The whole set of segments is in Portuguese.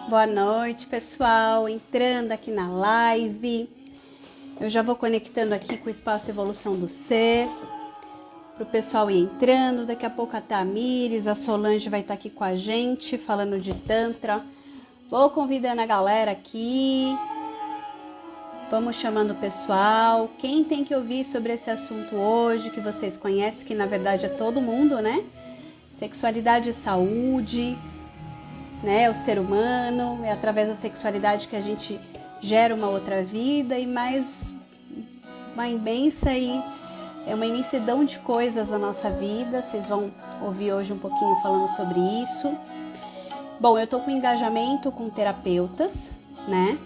Boa noite, pessoal. Entrando aqui na live. Eu já vou conectando aqui com o Espaço Evolução do Ser. Para o pessoal ir entrando. Daqui a pouco a Tamires, a Solange vai estar aqui com a gente, falando de Tantra. Vou convidando a galera aqui. Vamos chamando o pessoal. Quem tem que ouvir sobre esse assunto hoje, que vocês conhecem, que na verdade é todo mundo, né? Sexualidade e saúde, né? O ser humano, é através da sexualidade que a gente gera uma outra vida e mais uma imensidão de coisas na nossa vida. Vocês vão ouvir hoje um pouquinho falando sobre isso. Bom, eu tô com engajamento com terapeutas, né?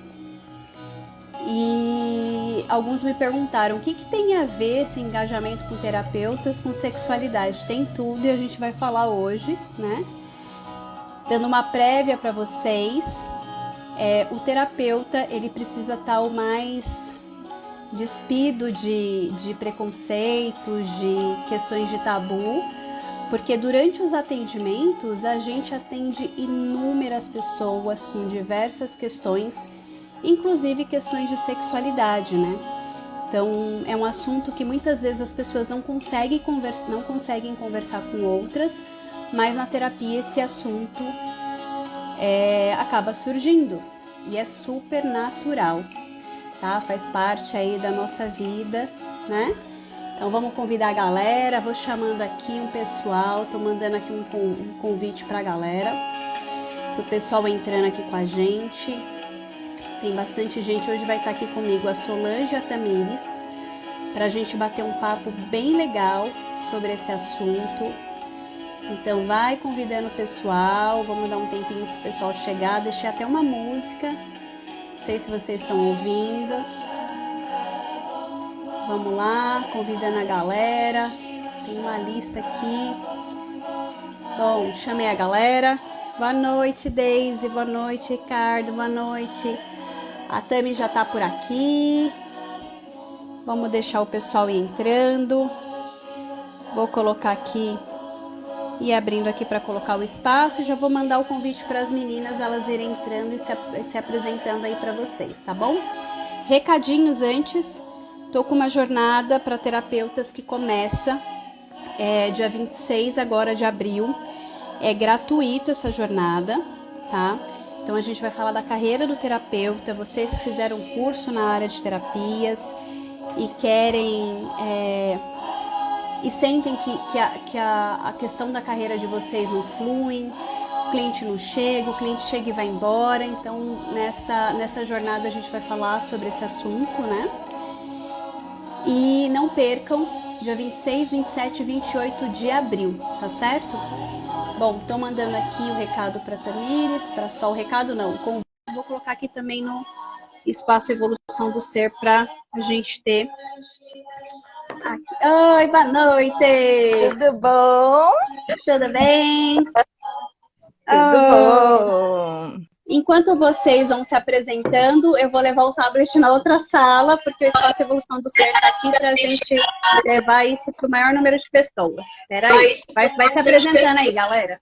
E alguns me perguntaram o que tem a ver esse engajamento com terapeutas com sexualidade. Tem tudo e a gente vai falar hoje, né? Dando uma prévia para vocês, o terapeuta ele precisa estar o mais despido de preconceitos, de questões de tabu, porque durante os atendimentos a gente atende inúmeras pessoas com diversas questões, inclusive questões de sexualidade, né? Então é um assunto que muitas vezes as pessoas não conseguem conversar com outras, mas na terapia esse assunto acaba surgindo e é super natural, tá? Faz parte aí da nossa vida, né? Então vamos convidar a galera, vou chamando aqui um pessoal, tô mandando aqui um convite pra galera, pro pessoal entrando aqui com a gente. Tem bastante gente, hoje vai estar aqui comigo a Solange e a Tamires, pra gente bater um papo bem legal sobre esse assunto. Então vai convidando o pessoal, vamos dar um tempinho pro pessoal chegar, deixei até uma música, não sei se vocês estão ouvindo. Vamos lá, convidando a galera, tem uma lista aqui. Bom, chamei a galera. Boa noite, Deise, boa noite, Ricardo, boa noite. A Tami já tá por aqui. Vamos deixar o pessoal ir entrando. Vou colocar aqui e abrindo aqui para colocar o espaço. Já vou mandar o convite para as meninas, elas irem entrando e se apresentando aí para vocês, tá bom? Recadinhos antes. Tô com uma jornada para terapeutas que começa dia 26 agora de abril. É gratuita essa jornada, tá? Então a gente vai falar da carreira do terapeuta. Vocês que fizeram curso na área de terapias e querem e sentem que a questão da carreira de vocês não flui, o cliente não chega, o cliente chega e vai embora. Então nessa jornada a gente vai falar sobre esse assunto, né? E não percam, dia 26, 27 e 28 de abril, tá certo? Bom, tô mandando aqui o recado para Tamires, para só o recado não, o convite. Vou colocar aqui também no Espaço Evolução do Ser para a gente ter aqui. Oi, boa noite! Tudo bom? Tudo bem? Tudo bom! Enquanto vocês vão se apresentando, eu vou levar o tablet na outra sala, porque o Espaço Evolução do Ser está aqui para a gente levar isso para o maior número de pessoas. Espera aí, vai se apresentando aí, galera.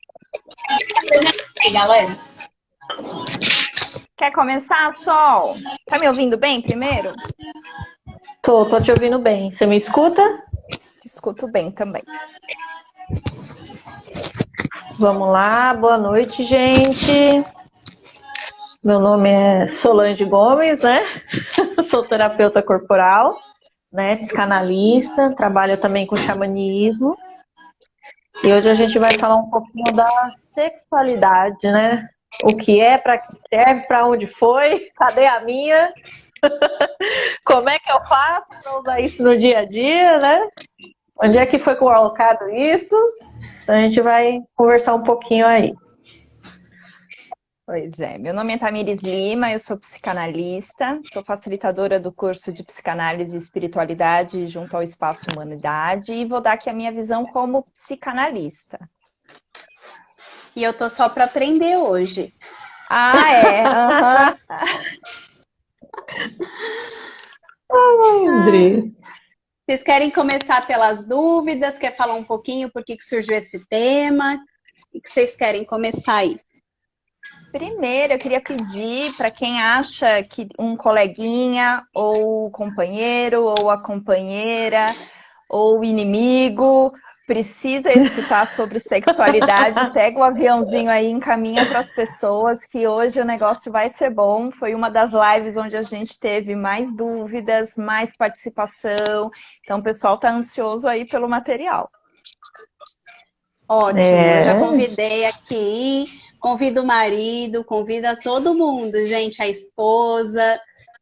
Quer começar, Sol? Tá me ouvindo bem primeiro? Tô te ouvindo bem. Você me escuta? Te escuto bem também. Vamos lá, boa noite, gente. Meu nome é Solange Gomes, né? Sou terapeuta corporal, né? Psicanalista, trabalho também com xamanismo. E hoje a gente vai falar um pouquinho da sexualidade, né? O que é, para que serve, para onde foi, cadê a minha? Como é que eu faço para usar isso no dia a dia, né? Onde é que foi colocado isso? Então a gente vai conversar um pouquinho aí. Pois é, meu nome é Tamires Lima, eu sou psicanalista, sou facilitadora do curso de Psicanálise e Espiritualidade junto ao Espaço Humanidade e vou dar aqui a minha visão como psicanalista. E eu tô só para aprender hoje. Ah, é? Uhum. Ai, André. Vocês querem começar pelas dúvidas? Quer falar um pouquinho por que surgiu esse tema? O que vocês querem começar aí? Primeiro, eu queria pedir para quem acha que um coleguinha, ou companheiro, ou a companheira, ou inimigo precisa escutar sobre sexualidade, pega o aviãozinho aí e encaminha para as pessoas, que hoje o negócio vai ser bom. Foi uma das lives onde a gente teve mais dúvidas, mais participação. Então, o pessoal está ansioso aí pelo material. Ótimo, eu já convidei aqui, convido o marido, convido todo mundo, gente, a esposa,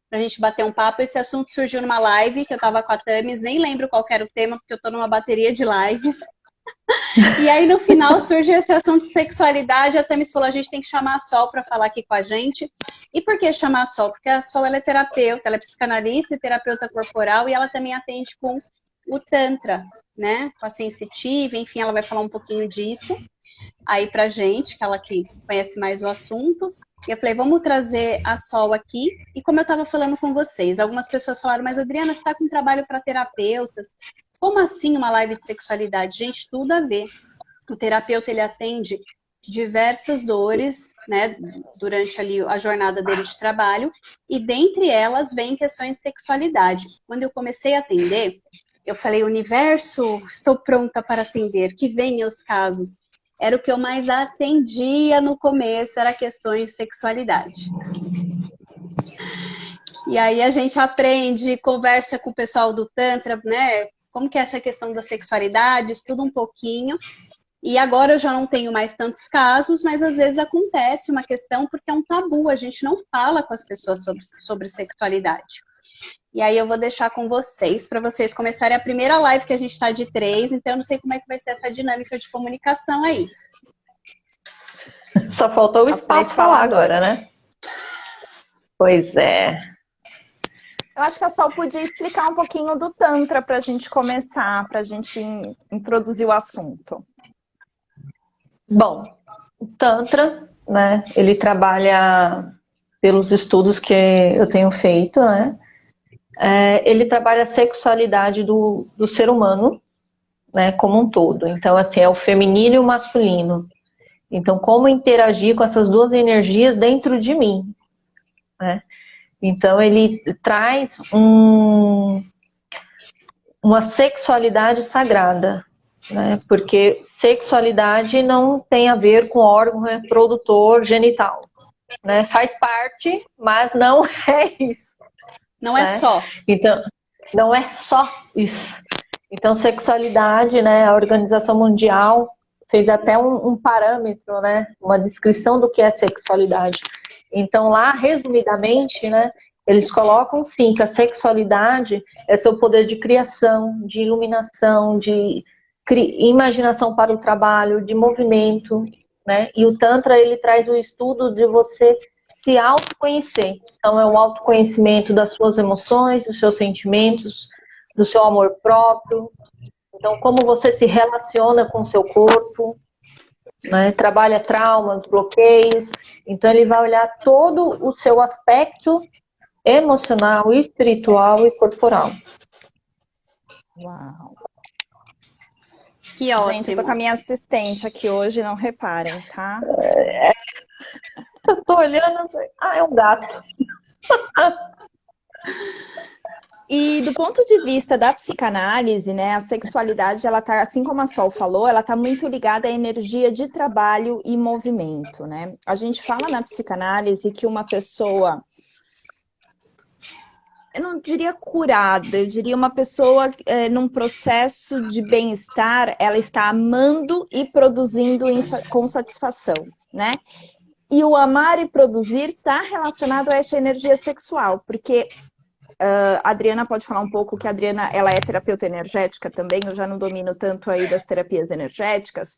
pra gente bater um papo. Esse assunto surgiu numa live que eu tava com a Tamis, nem lembro qual era o tema, porque eu tô numa bateria de lives. E aí no final surge esse assunto de sexualidade, a Tamis falou, a gente tem que chamar a Sol para falar aqui com a gente. E por que chamar a Sol? Porque a Sol ela é terapeuta, ela é psicanalista e terapeuta corporal, e ela também atende com o Tantra, né? Com a sensitiva, enfim, ela vai falar um pouquinho disso aí pra gente, que ela que conhece mais o assunto. E eu falei, vamos trazer a Sol aqui. E como eu estava falando com vocês, algumas pessoas falaram, mas Adriana, você está com trabalho para terapeutas? Como assim uma live de sexualidade? Gente, tudo a ver. O terapeuta, ele atende diversas dores, né, durante ali a jornada dele de trabalho, e dentre elas vem questões de sexualidade. Quando eu comecei a atender, eu falei, universo, estou pronta para atender, que venham os casos. Era o que eu mais atendia no começo, era questões de sexualidade. E aí a gente aprende, conversa com o pessoal do Tantra, né? Como que é essa questão da sexualidade, estuda um pouquinho. E agora eu já não tenho mais tantos casos, mas às vezes acontece uma questão porque é um tabu, a gente não fala com as pessoas sobre sexualidade. E aí eu vou deixar com vocês, para vocês começarem a primeira live, que a gente está de 3, então eu não sei como é que vai ser essa dinâmica de comunicação aí. Só faltou o espaço falar agora, né? Pois é. Eu acho que a Sol podia explicar um pouquinho do Tantra para a gente começar, para a gente introduzir o assunto. Bom, o Tantra, né, ele trabalha pelos estudos que eu tenho feito, né, ele trabalha a sexualidade do ser humano, né, como um todo. Então, assim, é o feminino e o masculino. Então, como interagir com essas duas energias dentro de mim, né? Então, ele traz uma sexualidade sagrada, né? Porque sexualidade não tem a ver com órgão reprodutor genital, né? Faz parte, mas não é isso. Não é só. Então, não é só isso. Então, sexualidade, né? A Organização Mundial fez até um parâmetro, né? Uma descrição do que é sexualidade. Então, lá, resumidamente, né? Eles colocam, sim, que a sexualidade é seu poder de criação, de iluminação, de imaginação para o trabalho, de movimento, né? E o Tantra, ele traz o estudo de você se autoconhecer. Então, é um autoconhecimento das suas emoções, dos seus sentimentos, do seu amor próprio. Então, como você se relaciona com o seu corpo, né? Trabalha traumas, bloqueios. Então, ele vai olhar todo o seu aspecto emocional, espiritual e corporal. Uau! Que ótimo. Gente, eu tô com a minha assistente aqui hoje, não reparem, tá? Eu tô olhando, é um gato. E do ponto de vista da psicanálise, né, a sexualidade, ela tá, assim como a Sol falou, ela tá muito ligada à energia de trabalho e movimento, né? A gente fala na psicanálise que uma pessoa, eu não diria curada, eu diria uma pessoa num processo de bem-estar, ela está amando e produzindo com satisfação, né? E o amar e produzir está relacionado a essa energia sexual, porque a Adriana pode falar um pouco que a Adriana, ela é terapeuta energética também, eu já não domino tanto aí das terapias energéticas,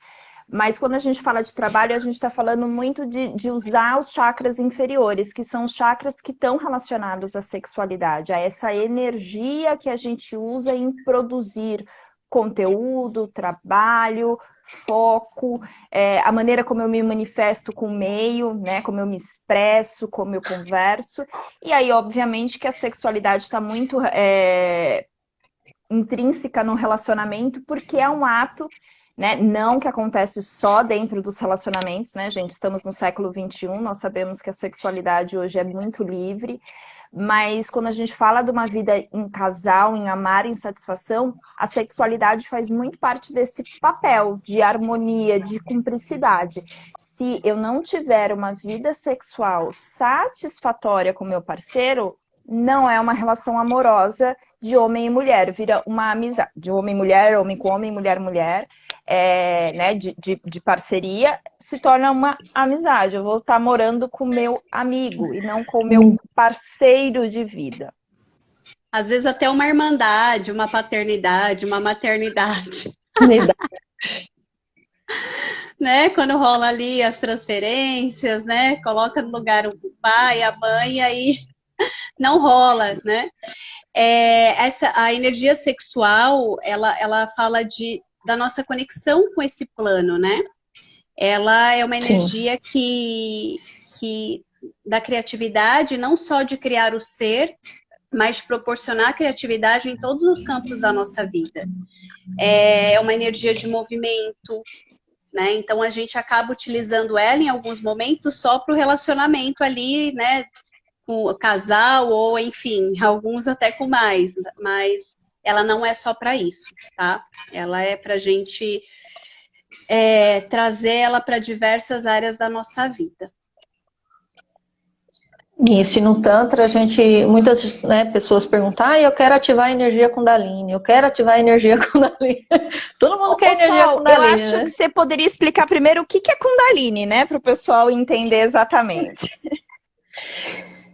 mas quando a gente fala de trabalho, a gente está falando muito de usar os chakras inferiores, que são os chakras que estão relacionados à sexualidade, a essa energia que a gente usa em produzir conteúdo, trabalho, foco, a maneira como eu me manifesto com o meio, né, como eu me expresso, como eu converso. E aí, obviamente, que a sexualidade está muito intrínseca no relacionamento, porque é um ato né? Não que acontece só dentro dos relacionamentos, né, gente? Estamos no século XXI, nós sabemos que a sexualidade hoje é muito livre, mas quando a gente fala de uma vida em casal, em amar, em satisfação, a sexualidade faz muito parte desse papel de harmonia, de cumplicidade. Se eu não tiver uma vida sexual satisfatória com meu parceiro, não é uma relação amorosa de homem e mulher, vira uma amizade de homem e mulher, homem com homem, mulher, mulher, né, de parceria, se torna uma amizade. Eu vou estar morando com o meu amigo e não com o meu parceiro de vida. Às vezes até uma irmandade, uma paternidade, uma maternidade. Né? Quando rola ali as transferências, né? Coloca no lugar o pai, a mãe, aí não rola, né? A energia sexual, ela fala da nossa conexão com esse plano, né? Ela é uma energia que da criatividade, não só de criar o ser, mas de proporcionar criatividade em todos os campos da nossa vida. É uma energia de movimento, né? Então a gente acaba utilizando ela em alguns momentos só para o relacionamento ali, né? Com o casal ou, enfim, alguns até com mais, mas ela não é só para isso, tá? Ela é para a gente trazer ela para diversas áreas da nossa vida. Isso, e no Tantra, muitas pessoas perguntam, eu quero ativar a energia Kundalini, eu quero ativar a energia Kundalini. Todo mundo quer energia Kundalini, eu acho que você poderia explicar primeiro o que é Kundalini, né? Para o pessoal entender exatamente.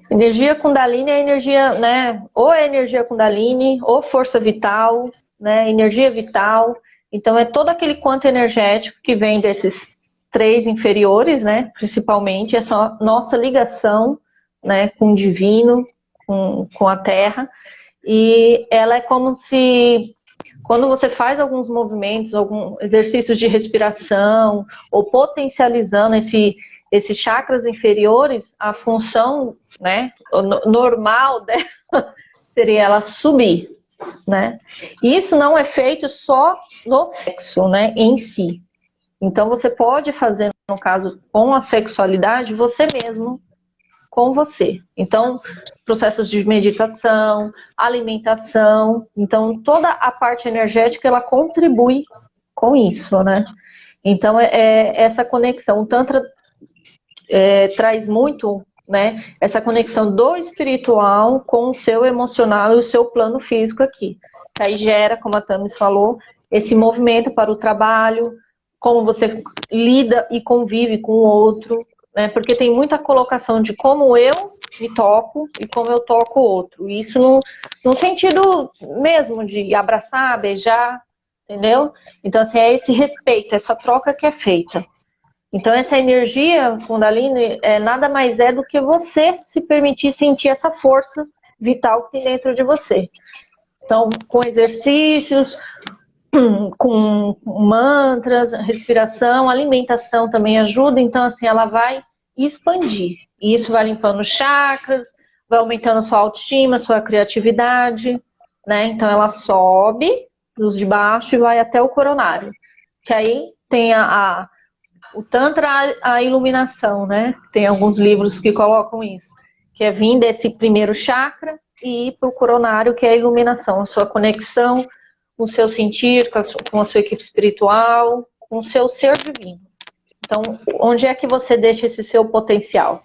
Energia Kundalini é energia, né? Ou é energia Kundalini, ou força vital, né? Energia vital. Então é todo aquele quanto energético que vem desses 3 inferiores, né? Principalmente essa nossa ligação, né? Com o divino, com a terra. E ela é como se, quando você faz alguns movimentos, alguns exercícios de respiração, ou potencializando esses chakras inferiores, a função, né, normal dela seria ela subir, né? E isso não é feito só no sexo, né, em si. Então você pode fazer, no caso, com a sexualidade, você mesmo, com você. Então, processos de meditação, alimentação, então toda a parte energética ela contribui com isso, né? Então essa conexão. O Tantra traz muito, né, essa conexão do espiritual com o seu emocional e o seu plano físico aqui. Aí gera, como a Tamis falou, esse movimento para o trabalho, como você lida e convive com o outro, né, porque tem muita colocação de como eu me toco e como eu toco o outro. Isso no sentido mesmo de abraçar, beijar, entendeu? Então, assim, é esse respeito, essa troca que é feita. Então essa energia Kundalini nada mais é do que você se permitir sentir essa força vital que tem dentro de você. Então, com exercícios, com mantras, respiração, alimentação também ajuda. Então, assim, ela vai expandir. E isso vai limpando os chakras, vai aumentando a sua autoestima, a sua criatividade, né? Então ela sobe dos de baixo e vai até o coronário. Que aí tem o Tantra, a iluminação, né? Tem alguns livros que colocam isso. Que é vir desse primeiro chakra e ir para o coronário, que é a iluminação. A sua conexão com o seu sentir, com a sua equipe espiritual, com o seu ser divino. Então, onde é que você deixa esse seu potencial?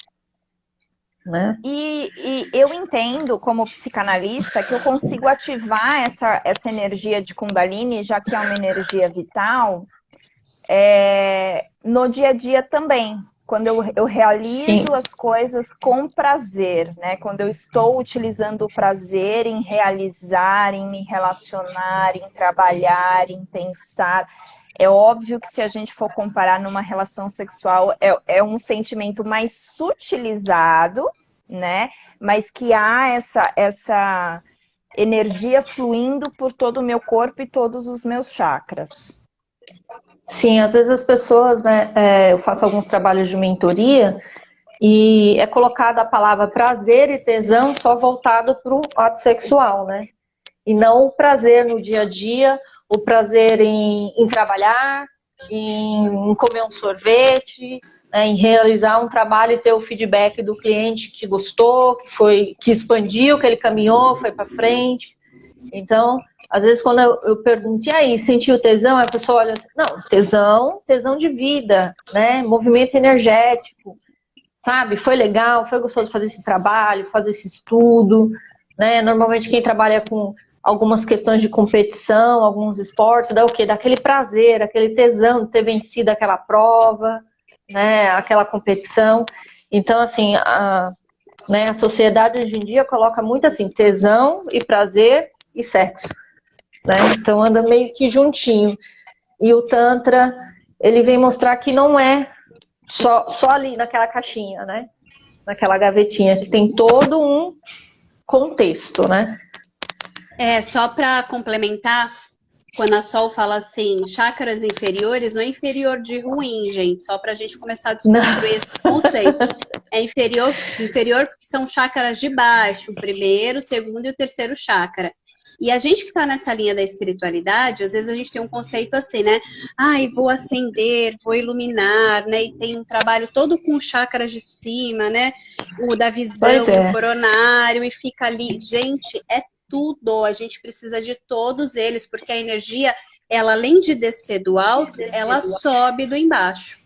Né? E eu entendo, como psicanalista, que eu consigo ativar essa energia de Kundalini, já que é uma energia vital, no dia a dia também, quando eu realizo Sim. as coisas com prazer, né? Quando eu estou utilizando o prazer em realizar, em me relacionar, em trabalhar, em pensar. É óbvio que se a gente for comparar numa relação sexual, é um sentimento mais sutilizado, né? Mas que há essa energia fluindo por todo o meu corpo e todos os meus chakras. Sim, às vezes as pessoas, né, eu faço alguns trabalhos de mentoria e é colocada a palavra prazer e tesão só voltado para o ato sexual, né? E não o prazer no dia a dia o prazer em trabalhar, em comer um sorvete, né, em realizar um trabalho e ter o feedback do cliente que gostou, que expandiu, que ele caminhou, foi para frente. Então, às vezes quando eu pergunto, e aí, sentiu tesão? A pessoa olha assim, não, tesão de vida, né? Movimento energético, sabe? Foi legal, foi gostoso fazer esse trabalho, fazer esse estudo, né? Normalmente quem trabalha com algumas questões de competição, alguns esportes, dá o quê? Dá aquele prazer, aquele tesão de ter vencido aquela prova, né? Aquela competição. Então, assim, né, a sociedade hoje em dia coloca muito assim, tesão e prazer e sexo, né? Então anda meio que juntinho. E o Tantra, ele vem mostrar que não é só ali naquela caixinha, né? Naquela gavetinha, que tem todo um contexto, né? Só para complementar, quando a Sol fala assim, chakras inferiores, não é inferior de ruim, gente, só para a gente começar a desconstruir esse conceito. É inferior porque são chakras de baixo, o primeiro, o segundo e o terceiro chakra. E a gente que está nessa linha da espiritualidade, às vezes a gente tem um conceito assim, né? Ai, vou acender, vou iluminar, né? E tem um trabalho todo com chakras de cima, né? O da visão, do coronário, e fica ali. Gente, é tudo. A gente precisa de todos eles, porque a energia, ela além de descer do alto, ela sobe do embaixo.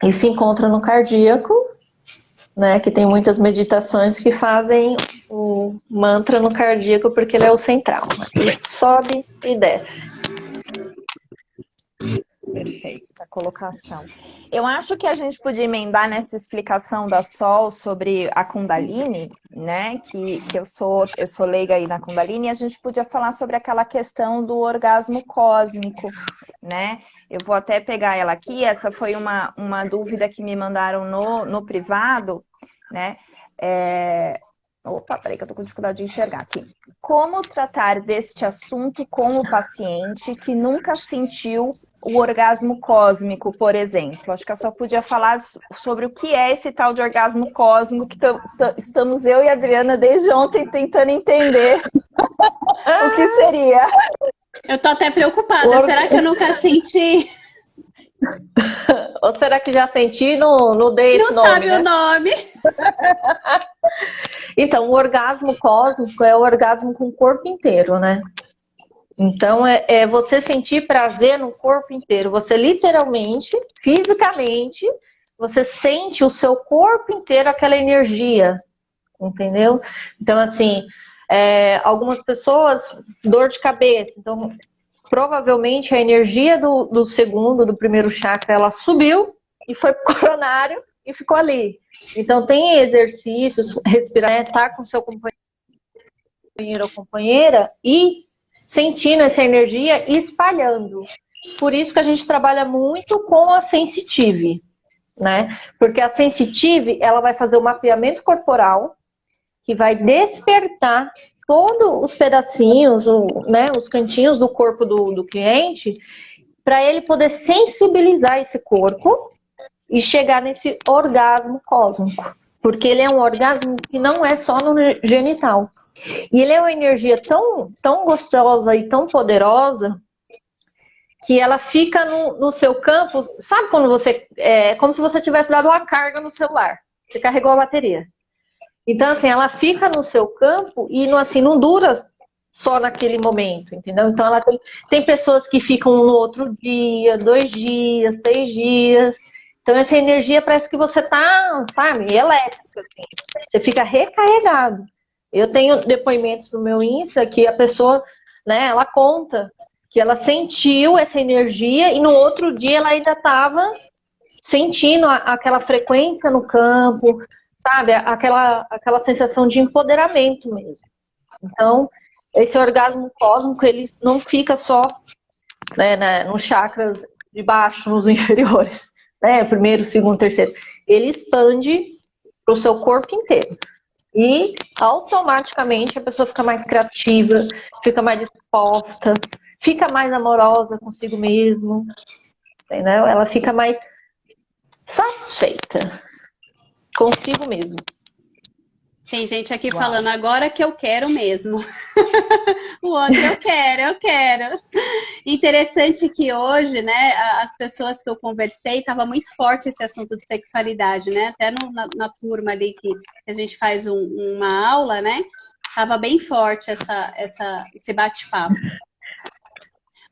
E se encontra no cardíaco, né, que tem muitas meditações que fazem o mantra no cardíaco porque ele é o central, né? Ele sobe e desce. Perfeito, a colocação. Eu acho que a gente podia emendar nessa explicação da Sol sobre a Kundalini, né? Que eu sou leiga aí na Kundalini, e a gente podia falar sobre aquela questão do orgasmo cósmico, né? Eu vou até pegar ela aqui, essa foi uma dúvida que me mandaram no privado, né? Opa, peraí que eu tô com dificuldade de enxergar aqui. Como tratar deste assunto com o paciente que nunca sentiu o orgasmo cósmico, por exemplo? Acho que eu só podia falar sobre o que é esse tal de orgasmo cósmico que estamos eu e a Adriana desde ontem tentando entender o que seria. Eu tô até preocupada, será que eu nunca senti? Ou será que já senti no dei esse nome? Não sabe, né? O nome. Então, o orgasmo cósmico é o orgasmo com o corpo inteiro, né? Então, é você sentir prazer no corpo inteiro. Você literalmente, fisicamente, você sente o seu corpo inteiro aquela energia, entendeu? Então, assim, algumas pessoas, dor de cabeça. Então, provavelmente a energia do primeiro chakra, ela subiu e foi pro coronário e ficou ali. Então, tem exercícios, respirar, estar com seu companheiro ou companheira e sentindo essa energia e espalhando. Por isso que a gente trabalha muito com a sensitive, né? Porque a sensitive, ela vai fazer o mapeamento corporal, que vai despertar todos os pedacinhos, né, os cantinhos do corpo do cliente, para ele poder sensibilizar esse corpo e chegar nesse orgasmo cósmico. Porque ele é um orgasmo que não é só no genital. E ele é uma energia tão, tão gostosa e tão poderosa que ela fica no seu campo. Sabe quando você... É como se você tivesse dado uma carga no celular. Você carregou a bateria. Então, assim, ela fica no seu campo e assim, não dura só naquele momento, entendeu? Então, ela tem pessoas que ficam no outro dia, 2 dias, 3 dias. Então, essa energia parece que você tá, sabe, elétrica, assim. Você fica recarregado. Eu tenho depoimentos no meu Insta que a pessoa, né, ela conta que ela sentiu essa energia e no outro dia ela ainda estava sentindo aquela frequência no campo, sabe, aquela sensação de empoderamento mesmo. Então, esse orgasmo cósmico, ele não fica só, né, nos chakras de baixo, nos inferiores, né, primeiro, segundo, terceiro. Ele expande para o seu corpo inteiro. E automaticamente a pessoa fica mais criativa, fica mais disposta, fica mais amorosa consigo mesmo, entendeu? Ela fica mais satisfeita consigo mesmo. Tem gente aqui Uau. falando, agora que eu quero mesmo. O outro, eu quero. Interessante que hoje, né, as pessoas que eu conversei, estava muito forte esse assunto de sexualidade, né? Até na turma ali que a gente faz uma aula, né? Tava bem forte esse bate-papo.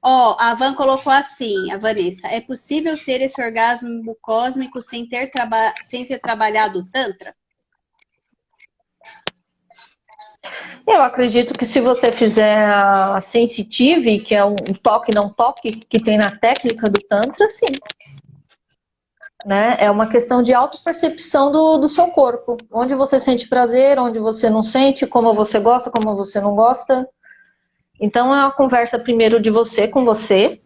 Ó, a Van colocou assim, a Vanessa, é possível ter esse orgasmo cósmico sem ter trabalhado o Tantra? Eu acredito que se você fizer a sensitive, que é um toque não toque, que tem na técnica do Tantra, sim. Né? É uma questão de autopercepção do seu corpo. Onde você sente prazer, onde você não sente, como você gosta, como você não gosta. Então é uma conversa primeiro de você com você,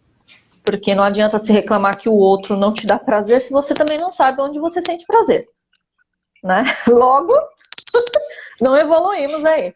porque não adianta se reclamar que o outro não te dá prazer se você também não sabe onde você sente prazer. Né? Logo, não evoluímos aí.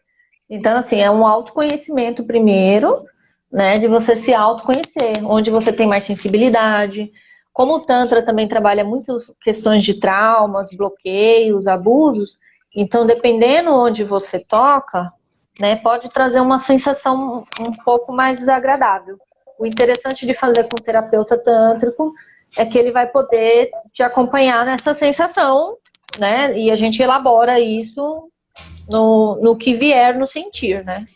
Então, assim, é um autoconhecimento primeiro, né, de você se autoconhecer, onde você tem mais sensibilidade. Como o Tantra também trabalha muitas questões de traumas, bloqueios, abusos, então, dependendo onde você toca, né, pode trazer uma sensação um pouco mais desagradável. O interessante de fazer com o terapeuta tântrico é que ele vai poder te acompanhar nessa sensação, né, e a gente elabora isso no que vier no sentir, né?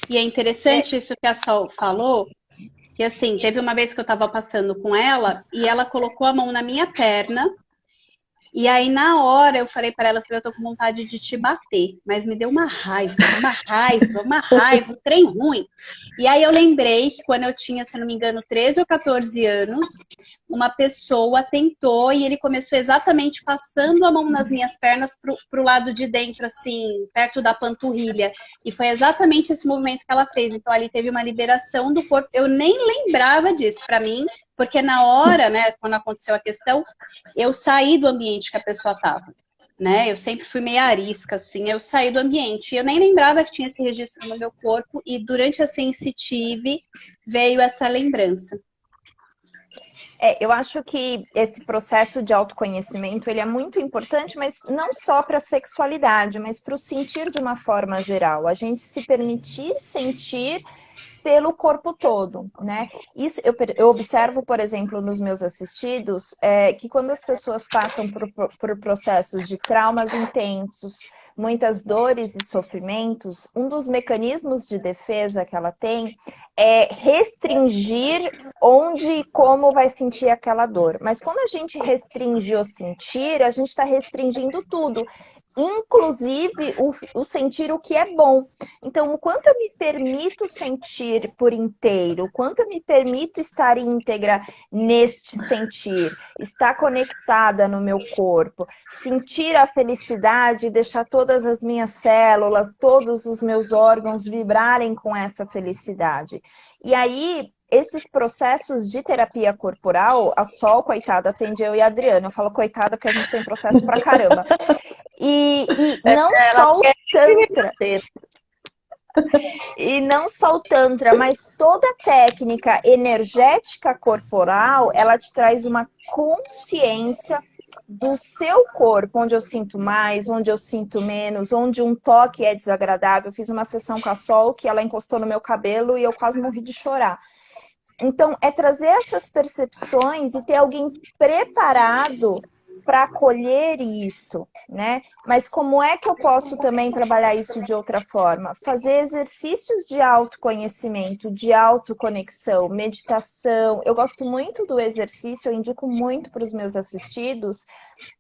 E é interessante isso que a Sol falou, que assim, teve uma vez que eu estava passando com ela e ela colocou a mão na minha perna. E aí, na hora, eu falei para ela, eu tô com vontade de te bater. Mas me deu uma raiva, um trem ruim. E aí eu lembrei que quando eu tinha, se não me engano, 13 ou 14 anos, uma pessoa tentou e ele começou exatamente passando a mão nas minhas pernas pro lado de dentro, assim, perto da panturrilha. E foi exatamente esse movimento que ela fez. Então ali teve uma liberação do corpo. Eu nem lembrava disso. Para mim, porque na hora, né, quando aconteceu a questão, eu saí do ambiente que a pessoa estava, né? Eu sempre fui meio arisca, assim, eu saí do ambiente. Eu nem lembrava que tinha esse registro no meu corpo e durante a sensitive veio essa lembrança. Eu acho que esse processo de autoconhecimento, ele é muito importante, mas não só para a sexualidade, mas para o sentir de uma forma geral. A gente se permitir sentir pelo corpo todo, né? Isso eu observo, por exemplo, nos meus assistidos, que quando as pessoas passam por processos de traumas intensos, muitas dores e sofrimentos, um dos mecanismos de defesa que ela tem é restringir onde e como vai sentir aquela dor. Mas quando a gente restringe o sentir, a gente está restringindo tudo, inclusive o sentir o que é bom. Então, o quanto eu me permito sentir por inteiro, o quanto eu me permito estar íntegra neste sentir, estar conectada no meu corpo, sentir a felicidade, deixar todas as minhas células, todos os meus órgãos vibrarem com essa felicidade. E aí, esses processos de terapia corporal, a Sol, coitada, atende eu e a Adriana. Eu falo coitada porque a gente tem processo pra caramba. E não só o Tantra. E não só o Tantra, mas toda a técnica energética corporal, ela te traz uma consciência do seu corpo, onde eu sinto mais, onde eu sinto menos, onde um toque é desagradável. Eu fiz uma sessão com a Sol que ela encostou no meu cabelo e eu quase morri de chorar. Então, é trazer essas percepções e ter alguém preparado para acolher isto, né? Mas como é que eu posso também trabalhar isso de outra forma? Fazer exercícios de autoconhecimento, de autoconexão, meditação. Eu gosto muito do exercício, eu indico muito para os meus assistidos,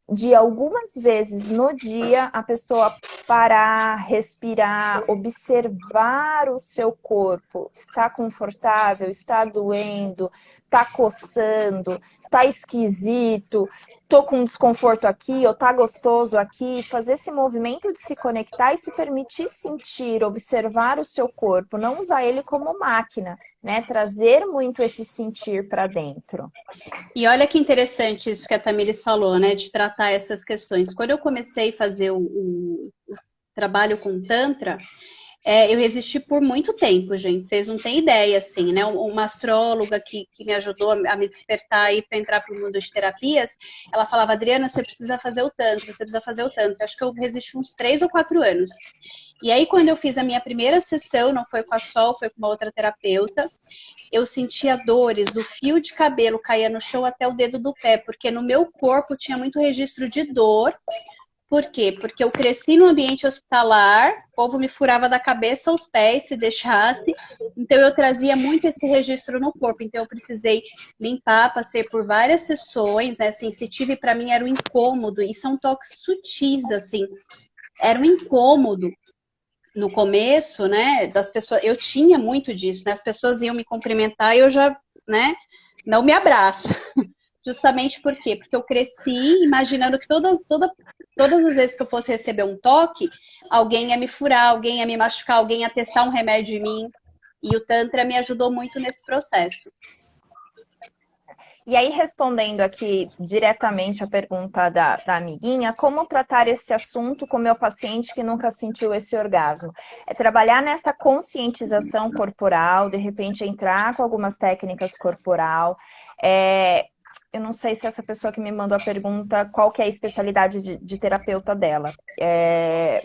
de algumas vezes no dia a pessoa parar, respirar, observar o seu corpo. Está confortável? Está doendo? Está coçando? Está esquisito? Tô com um desconforto aqui, ou tá gostoso aqui, fazer esse movimento de se conectar e se permitir sentir, observar o seu corpo, não usar ele como máquina, né? Trazer muito esse sentir para dentro. E olha que interessante isso que a Tamires falou, né? De tratar essas questões. Quando eu comecei a fazer o trabalho com Tantra, Eu resisti por muito tempo, gente. Vocês não têm ideia, assim, né? Uma astróloga que me ajudou a me despertar aí para entrar para o mundo de terapias, ela falava, Adriana, você precisa fazer o Tantra, você precisa fazer o Tantra. Acho que eu resisti uns 3 ou 4 anos. E aí, quando eu fiz a minha primeira sessão, não foi com a Sol, foi com uma outra terapeuta, eu sentia dores, do fio de cabelo caía no chão até o dedo do pé, porque no meu corpo tinha muito registro de dor. Por quê? Porque eu cresci no ambiente hospitalar, o povo me furava da cabeça aos pés, se deixasse, então eu trazia muito esse registro no corpo, então eu precisei limpar, passei por várias sessões, né, sensitiva, e para mim era um incômodo, e são toques sutis, assim, era um incômodo no começo, né, das pessoas, eu tinha muito disso, né, as pessoas iam me cumprimentar e eu já, né, não me abraça. Justamente por quê? Porque eu cresci imaginando que todas as vezes que eu fosse receber um toque, alguém ia me furar, alguém ia me machucar, alguém ia testar um remédio em mim. E o Tantra me ajudou muito nesse processo. E aí, respondendo aqui diretamente a pergunta da amiguinha, como tratar esse assunto com meu paciente que nunca sentiu esse orgasmo? É trabalhar nessa conscientização corporal, de repente entrar com algumas técnicas corporal. Eu não sei se essa pessoa que me mandou a pergunta, qual que é a especialidade de terapeuta dela.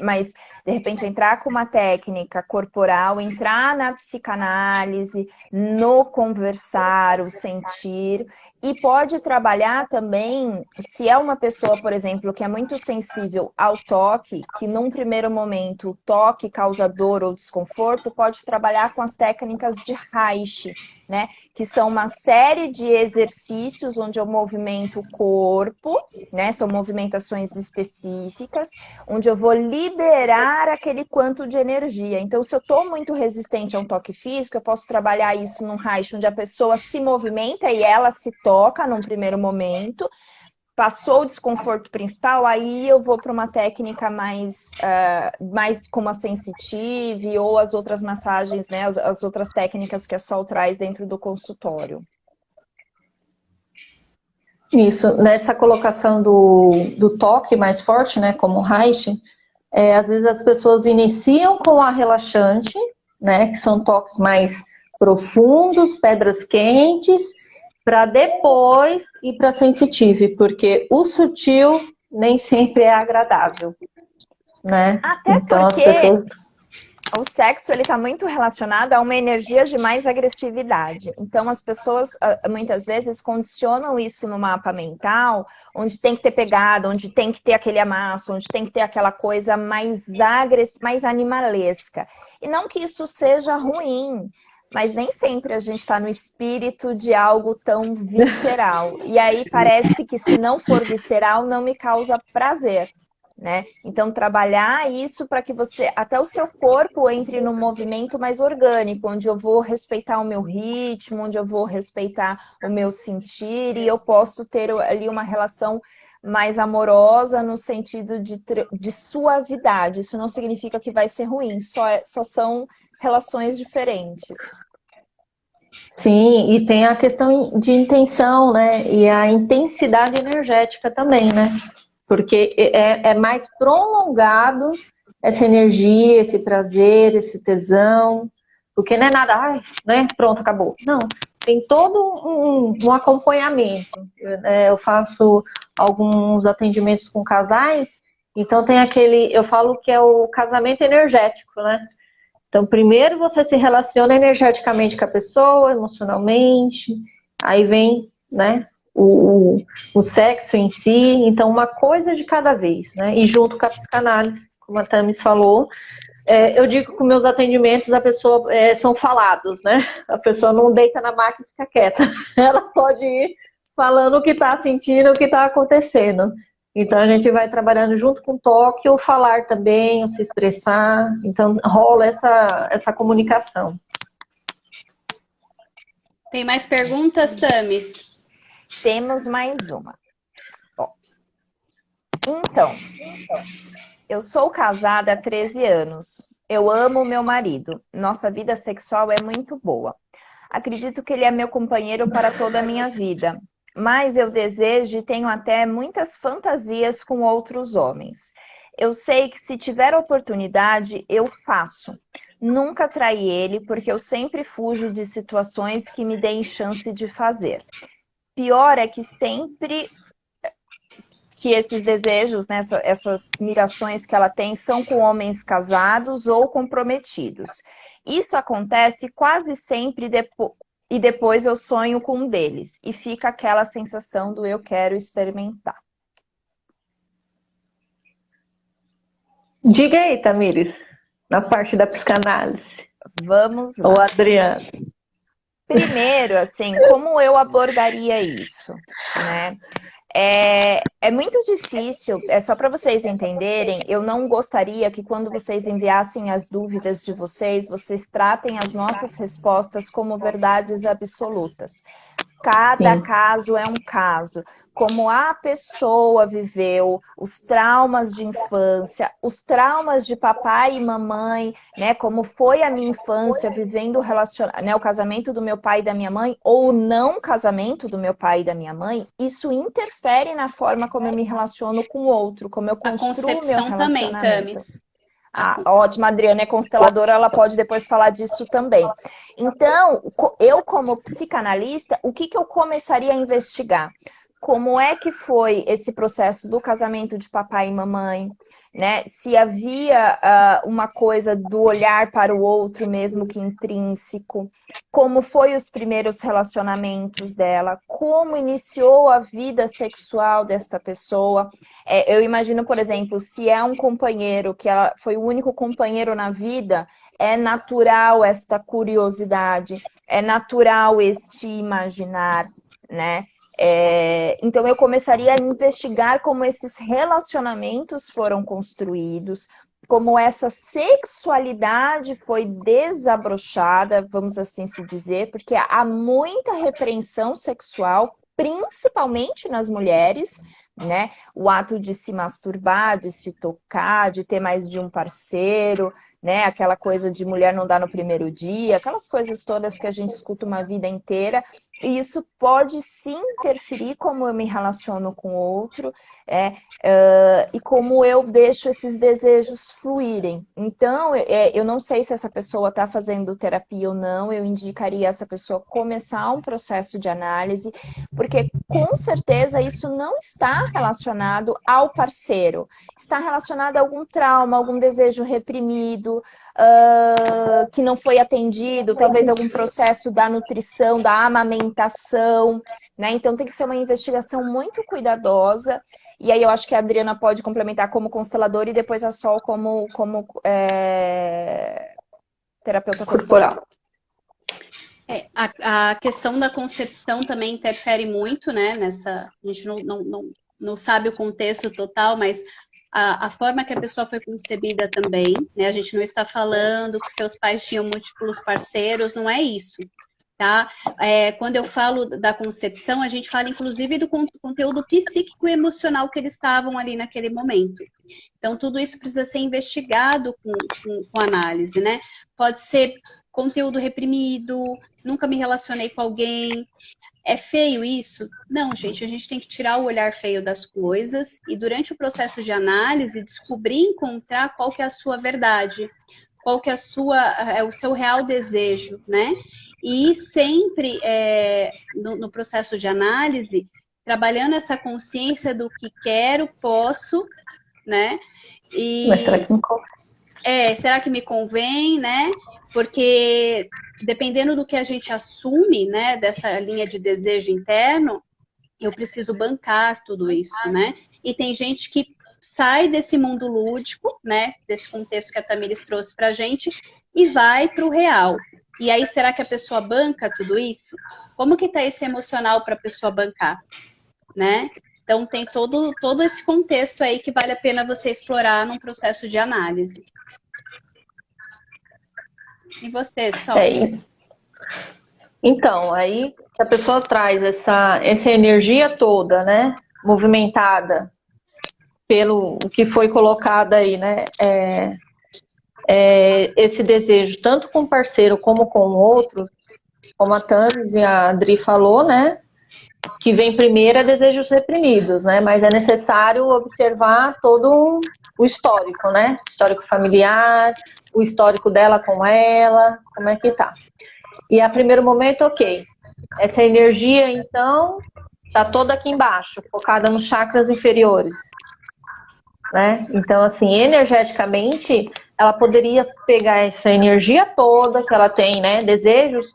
Mas, de repente, entrar com uma técnica corporal, entrar na psicanálise, no conversar, o sentir, e pode trabalhar também, se é uma pessoa, por exemplo, que é muito sensível ao toque, que num primeiro momento o toque causa dor ou desconforto, pode trabalhar com as técnicas de Reishi, né? Que são uma série de exercícios onde eu movimento o corpo, né? São movimentações específicas, onde eu vou liberar aquele quanto de energia. Então, se eu estou muito resistente a um toque físico, eu posso trabalhar isso num Reishi, onde a pessoa se movimenta e ela se toca num primeiro momento. Passou o desconforto principal, aí eu vou para uma técnica mais como a sensitive ou as outras massagens, né? As outras técnicas que a Sol traz dentro do consultório. Isso, nessa colocação do toque mais forte, né, como o Reishi, às vezes as pessoas iniciam com a relaxante, né, que são toques mais profundos, pedras quentes, para depois ir para sensitive, porque o sutil nem sempre é agradável, né? Até então, porque as pessoas... o sexo ele está muito relacionado a uma energia de mais agressividade. Então as pessoas muitas vezes condicionam isso no mapa mental, onde tem que ter pegada, onde tem que ter aquele amasso, onde tem que ter aquela coisa mais mais animalesca. E não que isso seja ruim, mas nem sempre a gente está no espírito de algo tão visceral. E aí parece que se não for visceral, não me causa prazer, né? Então, trabalhar isso para que até o seu corpo entre num movimento mais orgânico, onde eu vou respeitar o meu ritmo, onde eu vou respeitar o meu sentir, e eu posso ter ali uma relação mais amorosa no sentido de suavidade. Isso não significa que vai ser ruim, só são relações diferentes. Sim, e tem a questão de intenção, né? E a intensidade energética também, né? Porque é mais prolongado essa energia, esse prazer, esse tesão. Porque não é nada, né? Pronto, acabou. Não, tem todo um acompanhamento. Eu faço alguns atendimentos com casais, então tem eu falo que é o casamento energético, né? Então, primeiro você se relaciona energeticamente com a pessoa, emocionalmente, aí vem, né, o sexo em si, então uma coisa de cada vez, né, e junto com a psicanálise, como a Tamis falou, eu digo que meus atendimentos a pessoa são falados, né, a pessoa não deita na maca e fica quieta, ela pode ir falando o que está sentindo, o que está acontecendo. Então, a gente vai trabalhando junto com o toque, ou falar também, ou se expressar. Então, rola essa comunicação. Tem mais perguntas, Tamis? Temos mais uma. Bom, então, eu sou casada há 13 anos. Eu amo meu marido. Nossa vida sexual é muito boa. Acredito que ele é meu companheiro para toda a minha vida. Mas eu desejo e tenho até muitas fantasias com outros homens. Eu sei que se tiver oportunidade, eu faço. Nunca traí ele, porque eu sempre fujo de situações que me deem chance de fazer. Pior é que sempre que esses desejos, né, essas mirações que ela tem, são com homens casados ou comprometidos. Isso acontece quase sempre e depois eu sonho com um deles. E fica aquela sensação do eu quero experimentar. Diga aí, Tamires, na parte da psicanálise. Vamos lá. Ou Adriana. Primeiro, assim, como eu abordaria isso, né? É muito difícil, é só para vocês entenderem, eu não gostaria que quando vocês enviassem as dúvidas de vocês tratem as nossas respostas como verdades absolutas. Cada caso é um caso. Como a pessoa viveu, os traumas de infância, os traumas de papai e mamãe, né? Como foi a minha infância vivendo né, o casamento do meu pai e da minha mãe, ou o não casamento do meu pai e da minha mãe, isso interfere na forma como eu me relaciono com o outro, como eu construo o meu relacionamento. Também, Tamis. Ótima, a Adriana é consteladora, ela pode depois falar disso também. Então, eu como psicanalista, o que eu começaria a investigar? Como é que foi esse processo do casamento de papai e mamãe, né? Se havia uma coisa do olhar para o outro, mesmo que intrínseco, como foi os primeiros relacionamentos dela, como iniciou a vida sexual desta pessoa. Eu imagino, por exemplo, se é um companheiro, que ela foi o único companheiro na vida, é natural esta curiosidade, é natural este imaginar, né? Então eu começaria a investigar como esses relacionamentos foram construídos, como essa sexualidade foi desabrochada, vamos assim se dizer, porque há muita repreensão sexual, principalmente nas mulheres, né? O ato de se masturbar, de se tocar, de ter mais de um parceiro, né? Aquela coisa de mulher não dá no primeiro dia, aquelas coisas todas que a gente escuta uma vida inteira, e isso pode sim interferir como eu me relaciono com o outro, e como eu deixo esses desejos fluírem. Então, eu não sei se essa pessoa está fazendo terapia ou não, eu indicaria essa pessoa começar um processo de análise, porque com certeza isso não está relacionado ao parceiro, está relacionado a algum trauma, algum desejo reprimido, que não foi atendido, talvez algum processo da nutrição, da amamentação, né? Então tem que ser uma investigação muito cuidadosa. E aí eu acho que a Adriana pode complementar como consteladora e depois a Sol como terapeuta corporal. A questão da concepção também interfere muito, né? A gente não sabe o contexto total, mas a forma que a pessoa foi concebida também, né? A gente não está falando que seus pais tinham múltiplos parceiros, não é isso, tá? Quando eu falo da concepção, a gente fala inclusive do conteúdo psíquico e emocional que eles estavam ali naquele momento. Então, tudo isso precisa ser investigado com análise, né? Pode ser conteúdo reprimido, nunca me relacionei com alguém. É feio isso? Não, gente, a gente tem que tirar o olhar feio das coisas e durante o processo de análise descobrir, encontrar qual que é a sua verdade, qual que é o seu real desejo, né? E sempre no processo de análise, trabalhando essa consciência do que quero, posso, né? Mas será que me convém? Será que me convém, né? Porque dependendo do que a gente assume, né, dessa linha de desejo interno, eu preciso bancar tudo isso, né? E tem gente que sai desse mundo lúdico, né, desse contexto que a Tamires trouxe pra gente, e vai pro real. E aí, será que a pessoa banca tudo isso? Como que tá esse emocional para a pessoa bancar, né? Então, tem todo esse contexto aí que vale a pena você explorar num processo de análise. E você, Sol? Então, aí a pessoa traz essa energia toda, né, movimentada pelo que foi colocado aí, né, esse desejo tanto com o parceiro como com o outro, como a Tamis e a Adri falou, né, que vem primeiro é desejos reprimidos, né, mas é necessário observar todo o histórico, né, histórico familiar, o histórico dela com ela, como é que tá. E a primeiro momento, ok. Essa energia, então, tá toda aqui embaixo, focada nos chakras inferiores, né? Então, assim, energeticamente, ela poderia pegar essa energia toda que ela tem, né? Desejos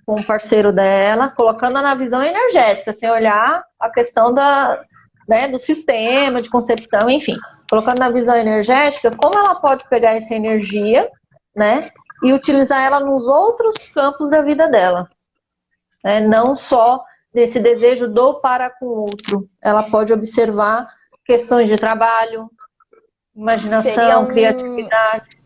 com o parceiro dela, colocando na visão energética, sem olhar a questão né, do sistema de concepção, enfim. Colocando na visão energética, como ela pode pegar essa energia, né? E utilizar ela nos outros campos da vida dela. Né? Não só nesse desejo do para com o outro. Ela pode observar questões de trabalho, imaginação, criatividade.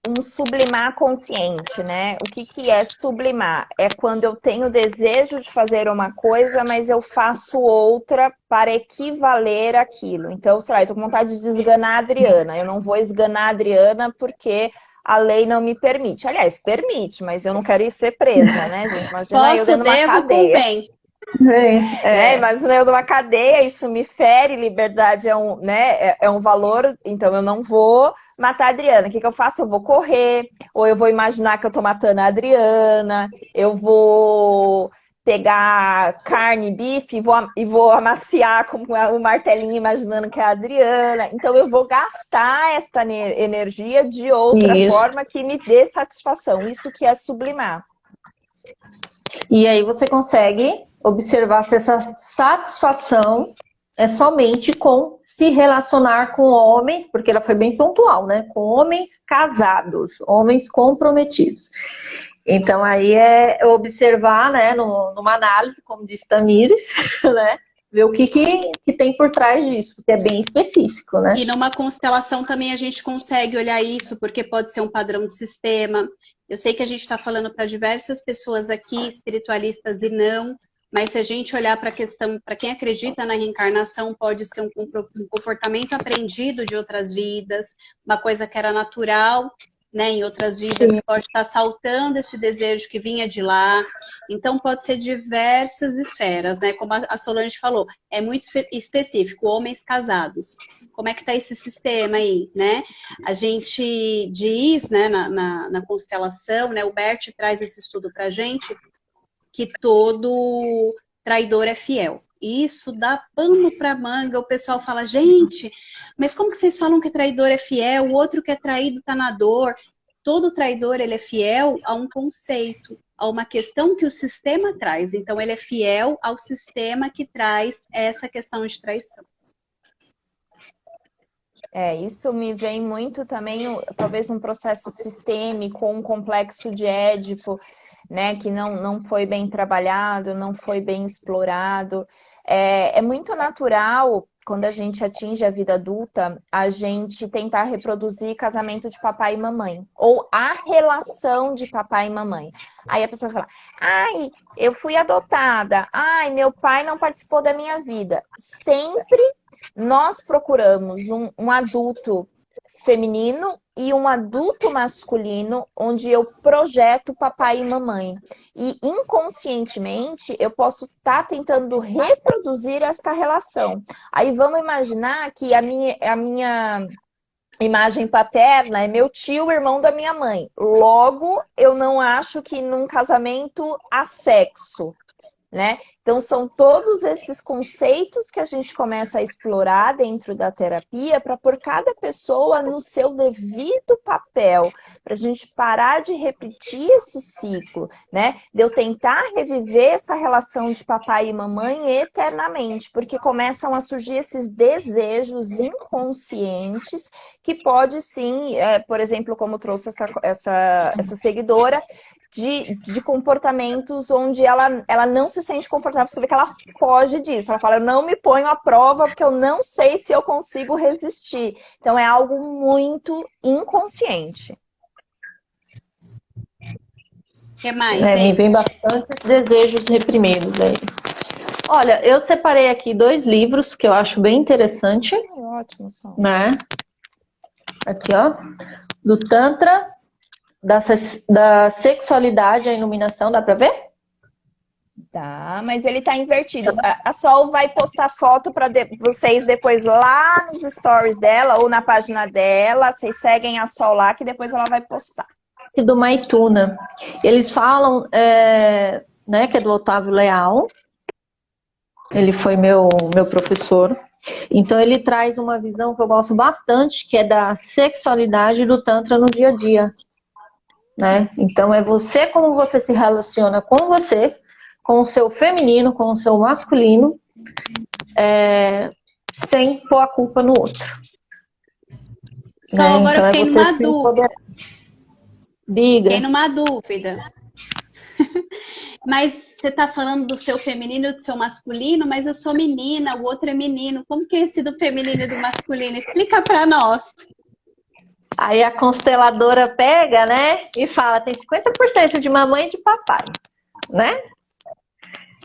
Um sublimar consciente, né? O que é sublimar? É quando eu tenho desejo de fazer uma coisa, mas eu faço outra para equivaler aquilo. Então, sei lá, eu tô com vontade de esganar a Adriana. Eu não vou esganar a Adriana porque a lei não me permite. Aliás, permite, mas eu não quero ser presa, né, gente? Imagina eu dentro de uma cadeia. Convém. Né? Imagina eu numa cadeia, isso me fere, liberdade é um valor, então eu não vou matar a Adriana. O que eu faço? Eu vou correr, ou eu vou imaginar que eu tô matando a Adriana, eu vou pegar carne, bife e vou amaciar com o martelinho, imaginando que é a Adriana. Então eu vou gastar esta energia de outra forma que me dê satisfação. Isso que é sublimar. E aí você consegue observar se essa satisfação é somente com se relacionar com homens, porque ela foi bem pontual, né? Com homens casados, homens comprometidos. Então aí é observar, né, numa análise, como disse Tamires, né? Ver o que tem por trás disso, porque é bem específico, né? E numa constelação também a gente consegue olhar isso, porque pode ser um padrão de sistema. Eu sei que a gente está falando para diversas pessoas aqui, espiritualistas e não, mas se a gente olhar para a questão, para quem acredita na reencarnação, pode ser um comportamento aprendido de outras vidas, uma coisa que era natural, né, em outras vidas, que pode estar saltando esse desejo que vinha de lá. Então pode ser diversas esferas, né? Como a Solange falou, é muito específico, homens casados. Como é que está esse sistema aí, né? A gente diz, né, na constelação, né, o Bert traz esse estudo para a gente, que todo traidor é fiel. Isso dá pano para manga, o pessoal fala, gente, mas como que vocês falam que traidor é fiel? O outro que é traído está na dor. Todo traidor, ele é fiel a um conceito, a uma questão que o sistema traz. Então, ele é fiel ao sistema que traz essa questão de traição. Isso me vem muito também, talvez um processo sistêmico, um complexo de Édipo, né, que não foi bem trabalhado, não foi bem explorado. É muito natural, quando a gente atinge a vida adulta, a gente tentar reproduzir casamento de papai e mamãe, ou a relação de papai e mamãe. Aí a pessoa fala, ai, eu fui adotada, ai, meu pai não participou da minha vida. Sempre nós procuramos um adulto feminino e um adulto masculino onde eu projeto papai e mamãe. E inconscientemente eu posso estar tentando reproduzir esta relação. Aí vamos imaginar que a minha imagem paterna é meu tio, irmão da minha mãe. Logo, eu não acho que num casamento há sexo. Né? Então, são todos esses conceitos que a gente começa a explorar dentro da terapia para pôr cada pessoa no seu devido papel, para a gente parar de repetir esse ciclo, né? De eu tentar reviver essa relação de papai e mamãe eternamente, porque começam a surgir esses desejos inconscientes que pode sim, por exemplo, como trouxe essa seguidora, de comportamentos onde ela não se sente confortável. Você vê que ela foge disso. Ela fala, eu não me ponho à prova porque eu não sei se eu consigo resistir. Então, é algo muito inconsciente. O que mais, Me vem bastante desejos reprimidos aí. Olha, eu separei aqui 2 livros que eu acho bem interessante. Ótimo, som. Né? Aqui, ó. Do Tantra, da sexualidade à iluminação, dá pra ver? Tá, mas ele tá invertido. A Sol vai postar foto para vocês depois lá nos stories dela ou na página dela. Vocês seguem a Sol lá que depois ela vai postar. Do Maituna. Eles falam, né, que é do Otávio Leal. Ele foi meu professor. Então ele traz uma visão que eu gosto bastante, que é da sexualidade do Tantra no dia a dia. Né? Então é você, como você se relaciona com você, com o seu feminino, com o seu masculino, sem pôr a culpa no outro. Só Né? agora Então, eu fiquei numa dúvida. Diga. Fiquei numa dúvida. Mas você tá falando do seu feminino e do seu masculino, mas eu sou menina, o outro é menino. Como que é esse do feminino e do masculino? Explica pra nós. Aí a consteladora pega, né, e fala, tem 50% de mamãe e de papai, né?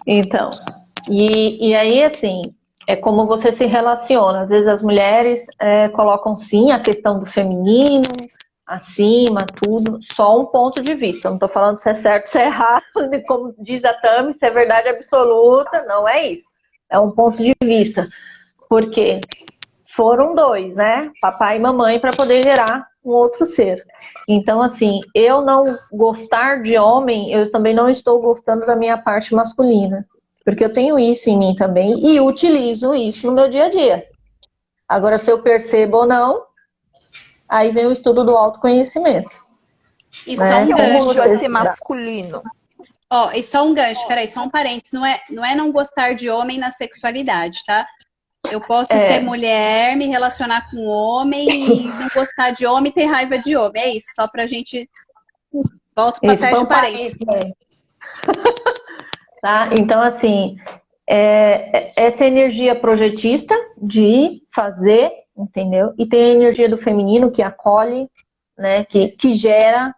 Então, e aí, assim, é como você se relaciona. Às vezes as mulheres colocam, sim, a questão do feminino, acima, tudo, só um ponto de vista. Eu não tô falando se é certo, se é errado, como diz a Tami, se é verdade absoluta, não é isso. É um ponto de vista. Porque foram dois, né? Papai e mamãe, para poder gerar um outro ser. Então, assim, eu não gostar de homem, eu também não estou gostando da minha parte masculina. Porque eu tenho isso em mim também e utilizo isso no meu dia a dia. Agora, se eu percebo ou não, aí vem o estudo do autoconhecimento. E só um Que gancho. esse masculino. Ó, e só um gancho, peraí, só um parênteses. Não é não gostar de homem na sexualidade, tá? Eu posso ser mulher, me relacionar com homem e não gostar de homem e ter raiva de homem. É isso, só pra gente... Volta pra perto de parênteses. Tá? Então, assim, essa energia projetista de fazer, entendeu? E tem a energia do feminino que acolhe, né? Que gera,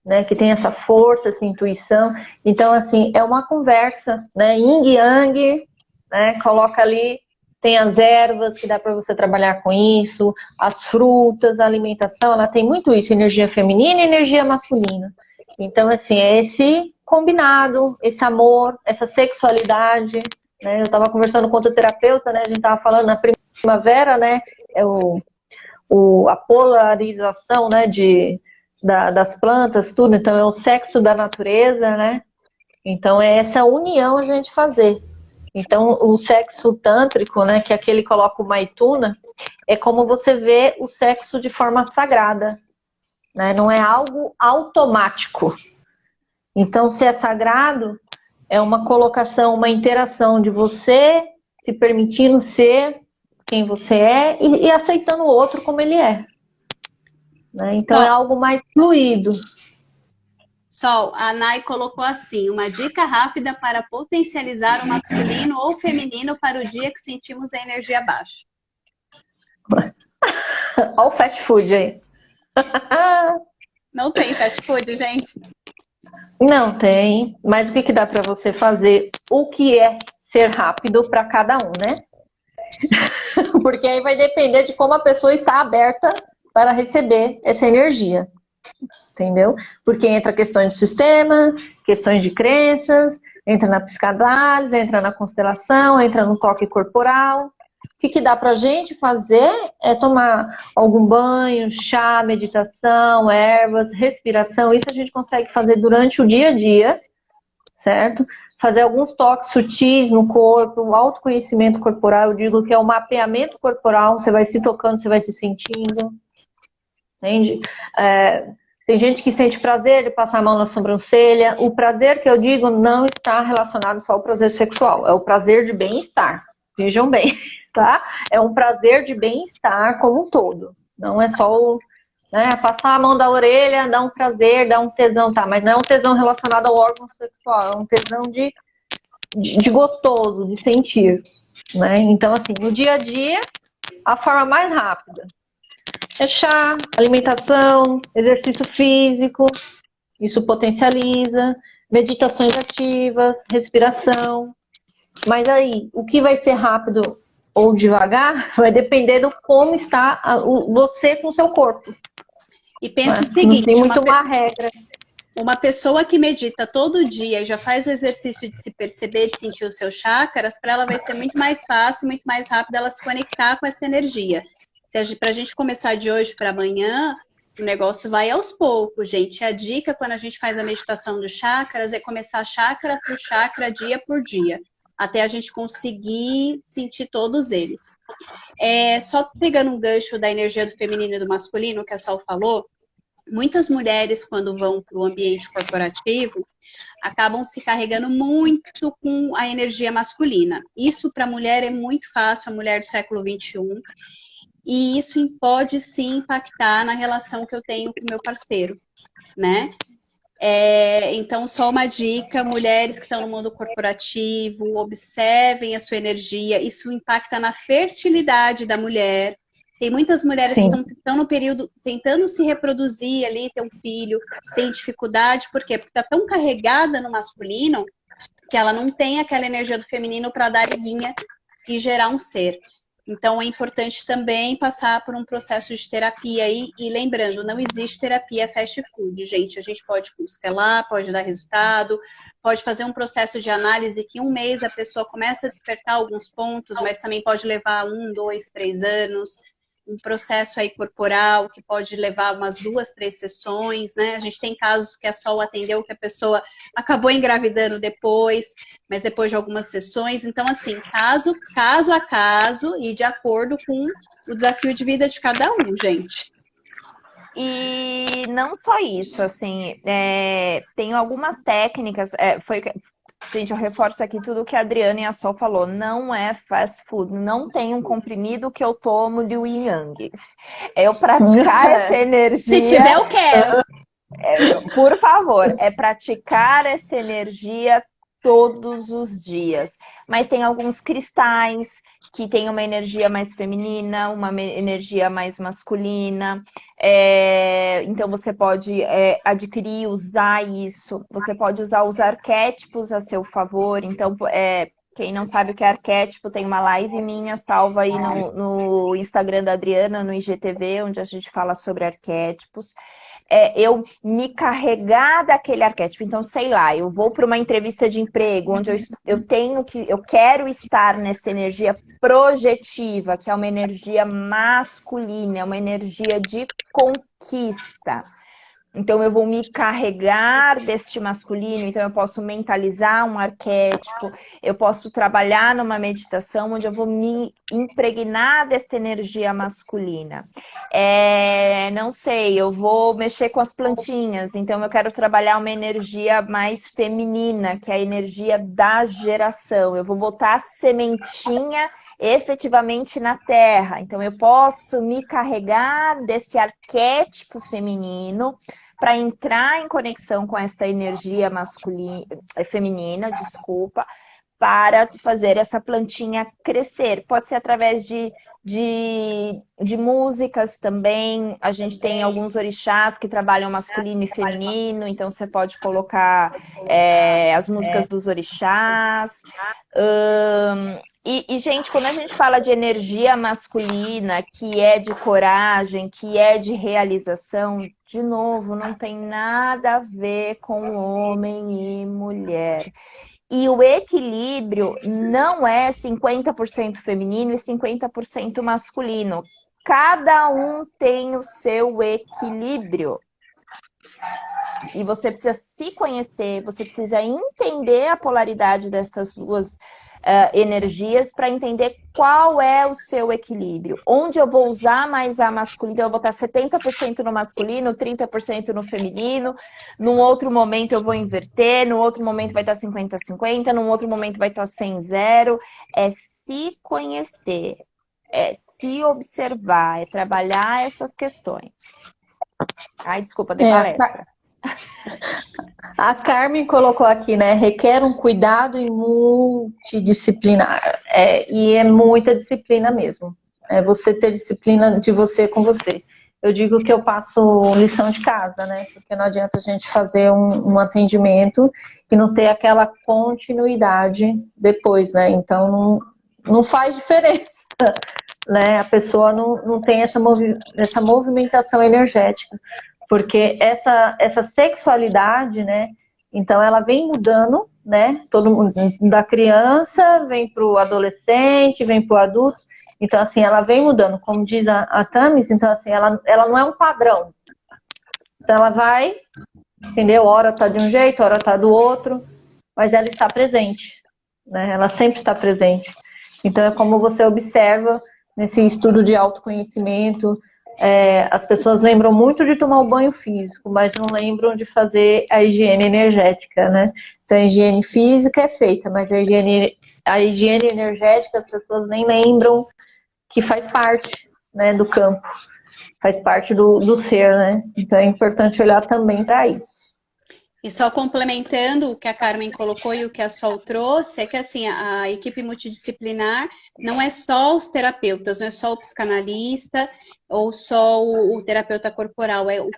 né? Que tem essa força, essa intuição. Então, assim, é uma conversa, né? Yin e Yang, né? Coloca ali, tem as ervas que dá para você trabalhar com isso, as frutas, a alimentação, ela tem muito isso, energia feminina e energia masculina. Então, assim, é esse combinado, esse amor, essa sexualidade, né? Eu estava conversando com outro terapeuta, né? A gente estava falando na primavera, né? A polarização, né? Das plantas, tudo. Então, é o sexo da natureza, né? Então, é essa união a gente fazer. Então, o sexo tântrico, né? Que é aquele que coloca o Maituna, é como você vê o sexo de forma sagrada. Né? Não é algo automático. Então, se é sagrado, é uma colocação, uma interação de você se permitindo ser quem você é e aceitando o outro como ele é. Né? Então, é algo mais fluido. Sol, a Nai colocou assim, uma dica rápida para potencializar o masculino ou feminino para o dia que sentimos a energia baixa. Olha o fast food aí. Não tem fast food, gente? Não tem, mas o que dá para você fazer? O que é ser rápido para cada um, né? Porque aí vai depender de como a pessoa está aberta para receber essa energia, entendeu? Porque entra questões de sistema, questões de crenças, entra na psicanálise, entra na constelação, entra no toque corporal. O que dá pra gente fazer é tomar algum banho, chá, meditação, ervas, respiração. Isso a gente consegue fazer durante o dia a dia, certo? Fazer alguns toques sutis no corpo, o autoconhecimento corporal, eu digo que é o mapeamento corporal, você vai se tocando, você vai se sentindo, entende? Tem gente que sente prazer de passar a mão na sobrancelha. O prazer que eu digo não está relacionado só ao prazer sexual, é o prazer de bem-estar, vejam bem. Tá? É um prazer de bem-estar como um todo. Não é só passar a mão da orelha, dá um prazer, dá um tesão, tá? Mas não é um tesão relacionado ao órgão sexual, é um tesão de gostoso, de sentir. Né? Então, assim, no dia a dia, a forma mais rápida é chá, alimentação, exercício físico, isso potencializa, meditações ativas, respiração. Mas aí, o que vai ser rápido ou devagar, vai depender do como está você com o seu corpo. E pensa o seguinte... Não tem muito uma regra. Uma pessoa que medita todo dia e já faz o exercício de se perceber, de sentir os seus chakras, para ela vai ser muito mais fácil, muito mais rápido ela se conectar com essa energia. Para a gente começar de hoje para amanhã, o negócio vai aos poucos, gente. A dica quando a gente faz a meditação dos chakras é começar chakra por chakra, dia por dia, até a gente conseguir sentir todos eles. Só pegando um gancho da energia do feminino e do masculino, que a Sol falou, muitas mulheres, quando vão para o ambiente corporativo, acabam se carregando muito com a energia masculina. Isso para a mulher é muito fácil, a mulher do século XXI, e isso pode sim impactar na relação que eu tenho com o meu parceiro, né? Então, só uma dica, mulheres que estão no mundo corporativo, observem a sua energia, isso impacta na fertilidade da mulher. Tem muitas mulheres Sim. que estão no período tentando se reproduzir ali, ter um filho, tem dificuldade, por quê? Porque está tão carregada no masculino que ela não tem aquela energia do feminino para dar liguinha e gerar um ser. Então, é importante também passar por um processo de terapia aí. E lembrando, não existe terapia fast food, gente. A gente pode constelar, pode dar resultado, pode fazer um processo de análise que em um mês a pessoa começa a despertar alguns pontos, mas também pode levar 1, 2, 3 anos. Um processo aí corporal que pode levar umas 2, 3 sessões, né? A gente tem casos que a Sol atendeu que a pessoa acabou engravidando depois, mas depois de algumas sessões. Então, assim, caso a caso e de acordo com o desafio de vida de cada um, gente. E não só isso, assim, tem algumas técnicas, gente, eu reforço aqui tudo que a Adriana e a Sol falou, não é fast food, não tem um comprimido que eu tomo de Yin Yang. É eu praticar essa energia. Se tiver, eu quero. Por favor, é praticar essa energia todos os dias. Mas tem alguns cristais que têm uma energia mais feminina, uma energia mais masculina. Então você pode adquirir, usar isso. Você pode usar os arquétipos a seu favor. Então, quem não sabe o que é arquétipo, tem uma live minha salva aí no Instagram da Adriana, no IGTV, onde a gente fala sobre arquétipos. Eu me carregar daquele arquétipo. Então, sei lá, eu vou para uma entrevista de emprego onde eu quero estar nessa energia projetiva, que é uma energia masculina, é uma energia de conquista. Então, eu vou me carregar deste masculino, então eu posso mentalizar um arquétipo, eu posso trabalhar numa meditação onde eu vou me impregnar desta energia masculina. Não sei, eu vou mexer com as plantinhas, então eu quero trabalhar uma energia mais feminina, que é a energia da geração. Eu vou botar a sementinha efetivamente na terra, então eu posso me carregar desse arquétipo feminino para entrar em conexão com esta energia feminina, para fazer essa plantinha crescer. Pode ser através de músicas também. A gente tem alguns orixás que trabalham masculino e feminino, então você pode colocar as músicas dos orixás. E, gente, quando a gente fala de energia masculina, que é de coragem, que é de realização, de novo, não tem nada a ver com homem e mulher. E o equilíbrio não é 50% feminino e 50% masculino. Cada um tem o seu equilíbrio. E você precisa se conhecer, você precisa entender a polaridade dessas duas energias para entender qual é o seu equilíbrio. Onde eu vou usar mais a masculina, eu vou botar 70% no masculino, 30% no feminino, num outro momento eu vou inverter, no outro momento vai estar 50-50, num outro momento vai estar 100-0. É se conhecer, é se observar, é trabalhar essas questões. Ai, desculpa, dei palestra. A Carmen colocou aqui, né? Requer um cuidado multidisciplinar. E é muita disciplina mesmo. É você ter disciplina de você com você. Eu digo que eu passo lição de casa, né? Porque não adianta a gente fazer um atendimento e não ter aquela continuidade depois, né? Então não faz diferença, né? A pessoa não tem essa movimentação energética. Porque essa sexualidade, né? Então ela vem mudando, né? Todo mundo, da criança, vem para o adolescente, vem para o adulto. Então, assim, ela vem mudando. Como diz a Thames, então, assim, ela não é um padrão. Então ela vai, entendeu? Hora tá de um jeito, hora tá do outro, mas ela está presente, né? Ela sempre está presente. Então é como você observa nesse estudo de autoconhecimento, as pessoas lembram muito de tomar o banho físico, mas não lembram de fazer a higiene energética, né? Então a higiene física é feita, mas a higiene energética as pessoas nem lembram que faz parte, né, do campo. Faz parte do ser, né? Então é importante olhar também para isso. E só complementando o que a Carmen colocou e o que a Sol trouxe, é que assim, a equipe multidisciplinar não é só os terapeutas, não é só o psicanalista ou só o terapeuta corporal, é o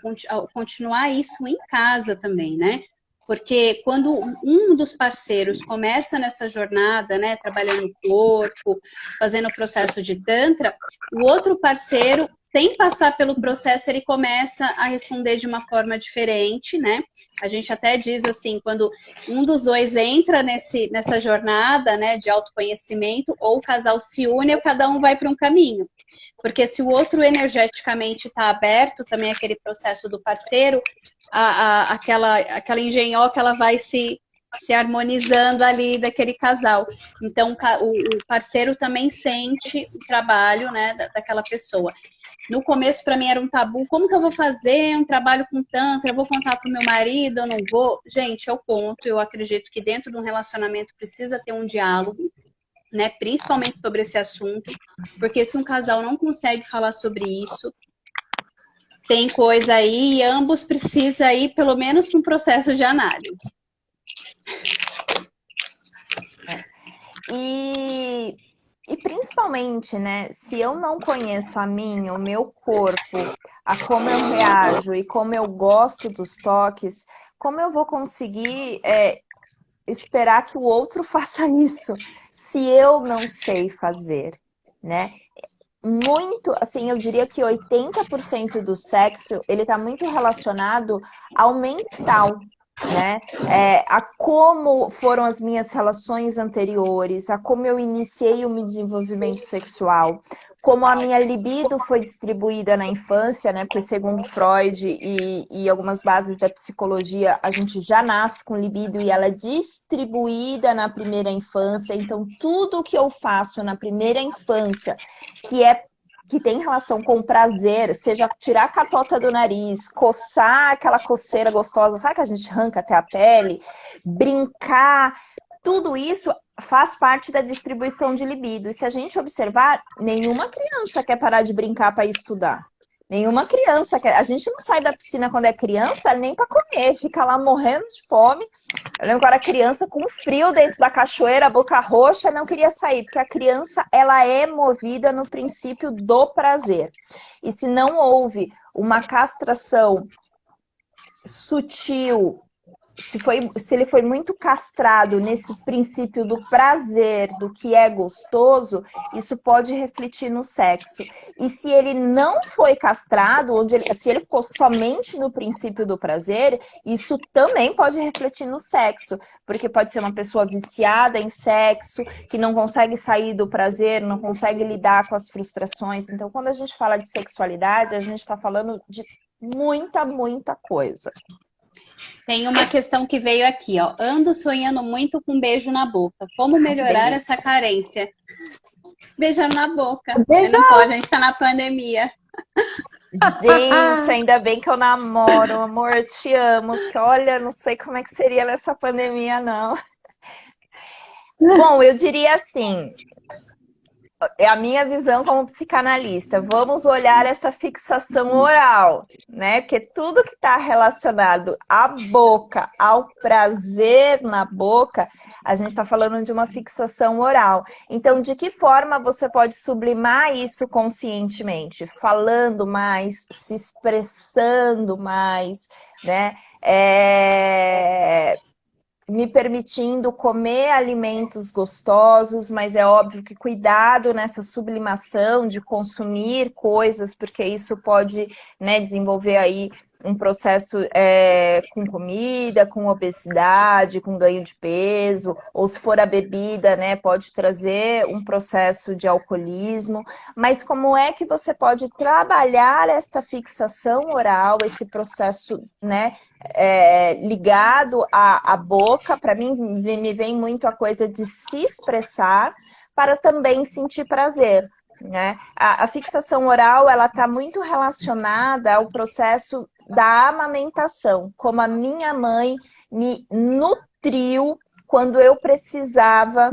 continuar isso em casa também, né? Porque quando um dos parceiros começa nessa jornada, né, trabalhando o corpo, fazendo o processo de Tantra, o outro parceiro, sem passar pelo processo, ele começa a responder de uma forma diferente, né? A gente até diz assim, quando um dos dois entra nessa jornada, né, de autoconhecimento, ou o casal se une, ou cada um vai para um caminho. Porque se o outro energeticamente está aberto, também aquele processo do parceiro, aquela engenhoca, ela vai se harmonizando ali daquele casal. Então, o parceiro também sente o trabalho, né, daquela pessoa. No começo, para mim, era um tabu. Como que eu vou fazer um trabalho com tantra? Eu vou contar para o meu marido? Eu não vou? Gente, eu conto. Eu acredito que dentro de um relacionamento precisa ter um diálogo, né? Principalmente sobre esse assunto. Porque se um casal não consegue falar sobre isso, tem coisa aí e ambos precisam ir, pelo menos, para um processo de análise. E principalmente, né, se eu não conheço a mim, o meu corpo, a como eu reajo e como eu gosto dos toques, como eu vou conseguir esperar que o outro faça isso, se eu não sei fazer, né? Muito, assim, eu diria que 80% do sexo, ele está muito relacionado ao mental, né? A como foram as minhas relações anteriores, a como eu iniciei o meu desenvolvimento sexual, como a minha libido foi distribuída na infância, né? Porque segundo Freud e algumas bases da psicologia, a gente já nasce com libido e ela é distribuída na primeira infância. Então, tudo que eu faço na primeira infância, que tem relação com prazer, seja tirar a catota do nariz, coçar aquela coceira gostosa, sabe que a gente arranca até a pele, brincar, tudo isso faz parte da distribuição de libido. E se a gente observar, nenhuma criança quer parar de brincar para estudar. Nenhuma criança quer. A gente não sai da piscina quando é criança nem para comer, fica lá morrendo de fome. Eu lembro que eu era criança com frio dentro da cachoeira, boca roxa, não queria sair, porque a criança ela é movida no princípio do prazer. E se não houve uma castração sutil, se ele foi muito castrado nesse princípio do prazer, do que é gostoso, isso pode refletir no sexo. E se ele não foi castrado, se ele ficou somente no princípio do prazer, isso também pode refletir no sexo, porque pode ser uma pessoa viciada em sexo, que não consegue sair do prazer, não consegue lidar com as frustrações. Então, quando a gente fala de sexualidade, a gente está falando de muita, muita coisa. Tem uma questão que veio aqui, ó. Ando sonhando muito com um beijo na boca. Como melhorar essa carência? Beijar na boca. Não pode, a gente tá na pandemia. Gente, ainda bem que eu namoro, amor, eu te amo. Que olha, não sei como é que seria nessa pandemia, não. Bom, eu diria assim, é a minha visão como psicanalista. Vamos olhar essa fixação oral, né? Porque tudo que está relacionado à boca, ao prazer na boca, a gente está falando de uma fixação oral. Então, de que forma você pode sublimar isso conscientemente? Falando mais, se expressando mais, né? Me permitindo comer alimentos gostosos, mas é óbvio que cuidado nessa sublimação de consumir coisas, porque isso pode, né, desenvolver aí um processo com comida, com obesidade, com ganho de peso, ou se for a bebida, né, pode trazer um processo de alcoolismo. Mas como é que você pode trabalhar esta fixação oral, esse processo, né, ligado à boca? Para mim, me vem muito a coisa de se expressar para também sentir prazer. Né? A fixação oral, ela está muito relacionada ao processo da amamentação, como a minha mãe me nutriu quando eu precisava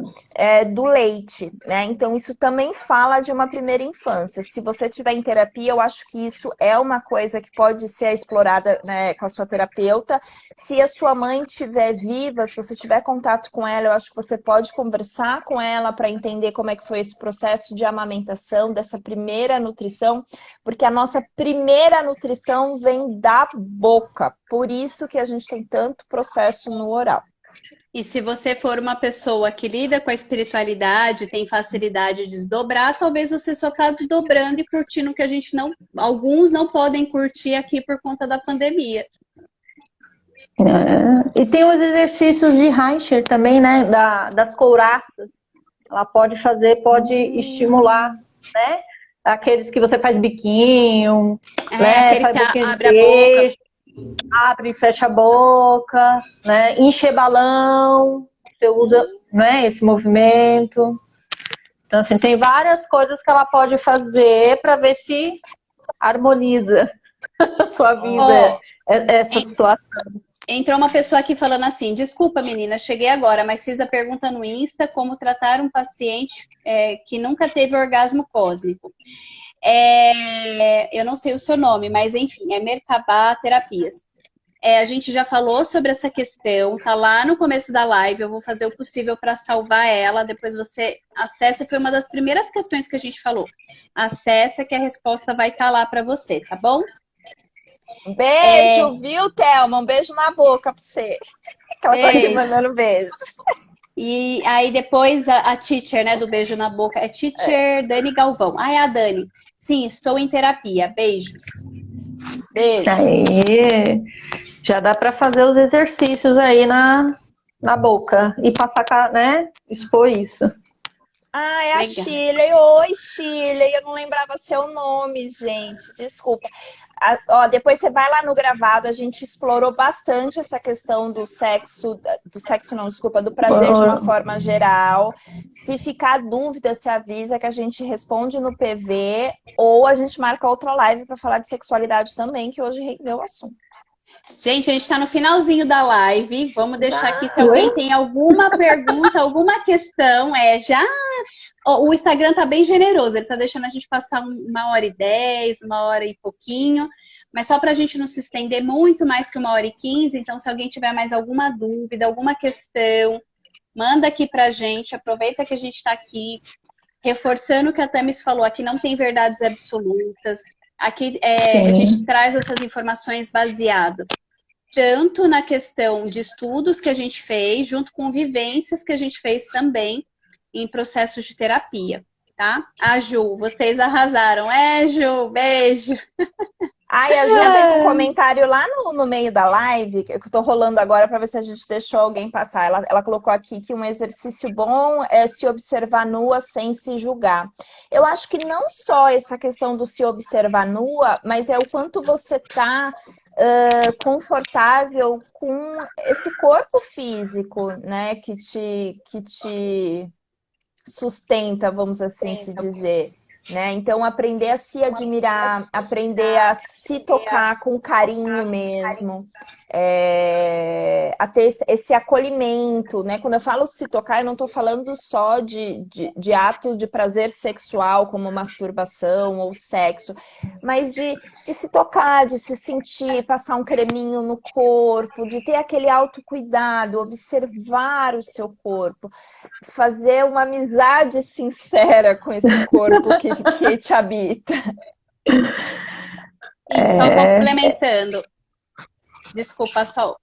do leite, né? Então, isso também fala de uma primeira infância. Se você estiver em terapia, eu acho que isso é uma coisa que pode ser explorada, né, com a sua terapeuta. Se a sua mãe estiver viva, se você tiver contato com ela, eu acho que você pode conversar com ela para entender como é que foi esse processo de amamentação, dessa primeira nutrição, porque a nossa primeira nutrição vem da boca. Por isso que a gente tem tanto processo no oral. E se você for uma pessoa que lida com a espiritualidade, tem facilidade de desdobrar, talvez você só está desdobrando e curtindo o que a gente não... Alguns não podem curtir aqui por conta da pandemia. E tem os exercícios de Reicher também, né? Das couraças. Ela pode fazer, pode estimular, né? Aqueles que você faz biquinho, né? Aquele faz que abre a boca. Abre e fecha a boca, né? Encher balão, você usa, né, esse movimento. Então, assim, tem várias coisas que ela pode fazer para ver se harmoniza, suaviza essa situação. Entrou uma pessoa aqui falando assim: desculpa, menina, cheguei agora, mas fiz a pergunta no Insta como tratar um paciente que nunca teve orgasmo cósmico. Eu não sei o seu nome, mas enfim, é Merkabah Terapias. A gente já falou sobre essa questão, tá lá no começo da live, eu vou fazer o possível para salvar ela, depois você acessa, foi uma das primeiras questões que a gente falou. Acessa que a resposta vai estar lá para você, tá bom? Um beijo, viu, Thelma? Um beijo na boca pra você. Ela tá aqui mandando beijo. E aí depois a teacher, né, do beijo na boca, é teacher Dani Galvão. Ah, é a Dani. Sim, estou em terapia. Beijos. Beijo. Aí, já dá para fazer os exercícios aí na boca e passar, né, expor isso. Ah, é a Shirley. Oi, Shirley. Eu não lembrava seu nome, gente. Desculpa. Depois você vai lá no gravado, a gente explorou bastante essa questão do sexo não, desculpa, do prazer de uma forma geral. Se ficar dúvida, se avisa que a gente responde no PV ou a gente marca outra live para falar de sexualidade também, que hoje rendeu o assunto. Gente, a gente está no finalzinho da live. Vamos deixar aqui se alguém tem alguma pergunta, alguma questão. O Instagram tá bem generoso, ele tá deixando a gente passar 1h10, 1h e pouquinho, mas só para a gente não se estender muito mais que 1h15. Então, se alguém tiver mais alguma dúvida, alguma questão, manda aqui pra gente. Aproveita que a gente está aqui reforçando o que a Thames falou. Aqui não tem verdades absolutas. Aqui a gente traz essas informações baseado tanto na questão de estudos que a gente fez, junto com vivências que a gente fez também em processos de terapia, tá? A Ju, vocês arrasaram. Ju, beijo! Ai, a Ju fez um comentário lá no meio da live, que eu tô rolando agora para ver se a gente deixou alguém passar. Ela colocou aqui que um exercício bom é se observar nua sem se julgar. Eu acho que não só essa questão do se observar nua, mas é o quanto você tá confortável com esse corpo físico, né, que te sustenta, vamos assim se dizer. Né? Então, aprender a se admirar, aprender a se tocar com carinho mesmo, a ter esse acolhimento, né? Quando eu falo se tocar, eu não estou falando só de ato de prazer sexual, como masturbação ou sexo, mas de se tocar, de se sentir, passar um creminho no corpo, de ter aquele autocuidado, observar o seu corpo, fazer uma amizade sincera com esse corpo que te habita. E só complementando, desculpa, Sol,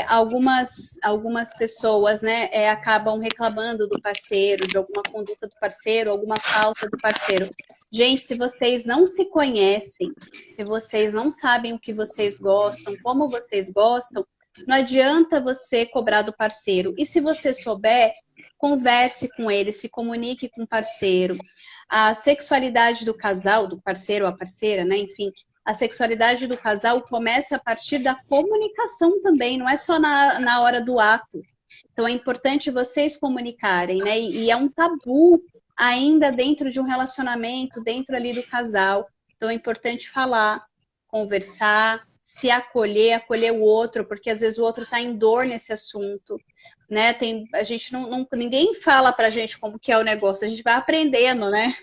algumas pessoas, né, acabam reclamando do parceiro, de alguma conduta do parceiro, alguma falta do parceiro. Gente, se vocês não se conhecem, se vocês não sabem o que vocês gostam, como vocês gostam, não adianta você cobrar do parceiro. E se você souber, converse com ele, se comunique com o parceiro. A sexualidade do casal, do parceiro ou a parceira, né? Enfim, a sexualidade do casal começa a partir da comunicação também, não é só na hora do ato. Então é importante vocês comunicarem, né? E é um tabu ainda dentro de um relacionamento, dentro ali do casal. Então é importante falar, conversar, se acolher o outro, porque às vezes o outro está em dor nesse assunto, né? A gente ninguém fala pra gente como que é o negócio, a gente vai aprendendo, né?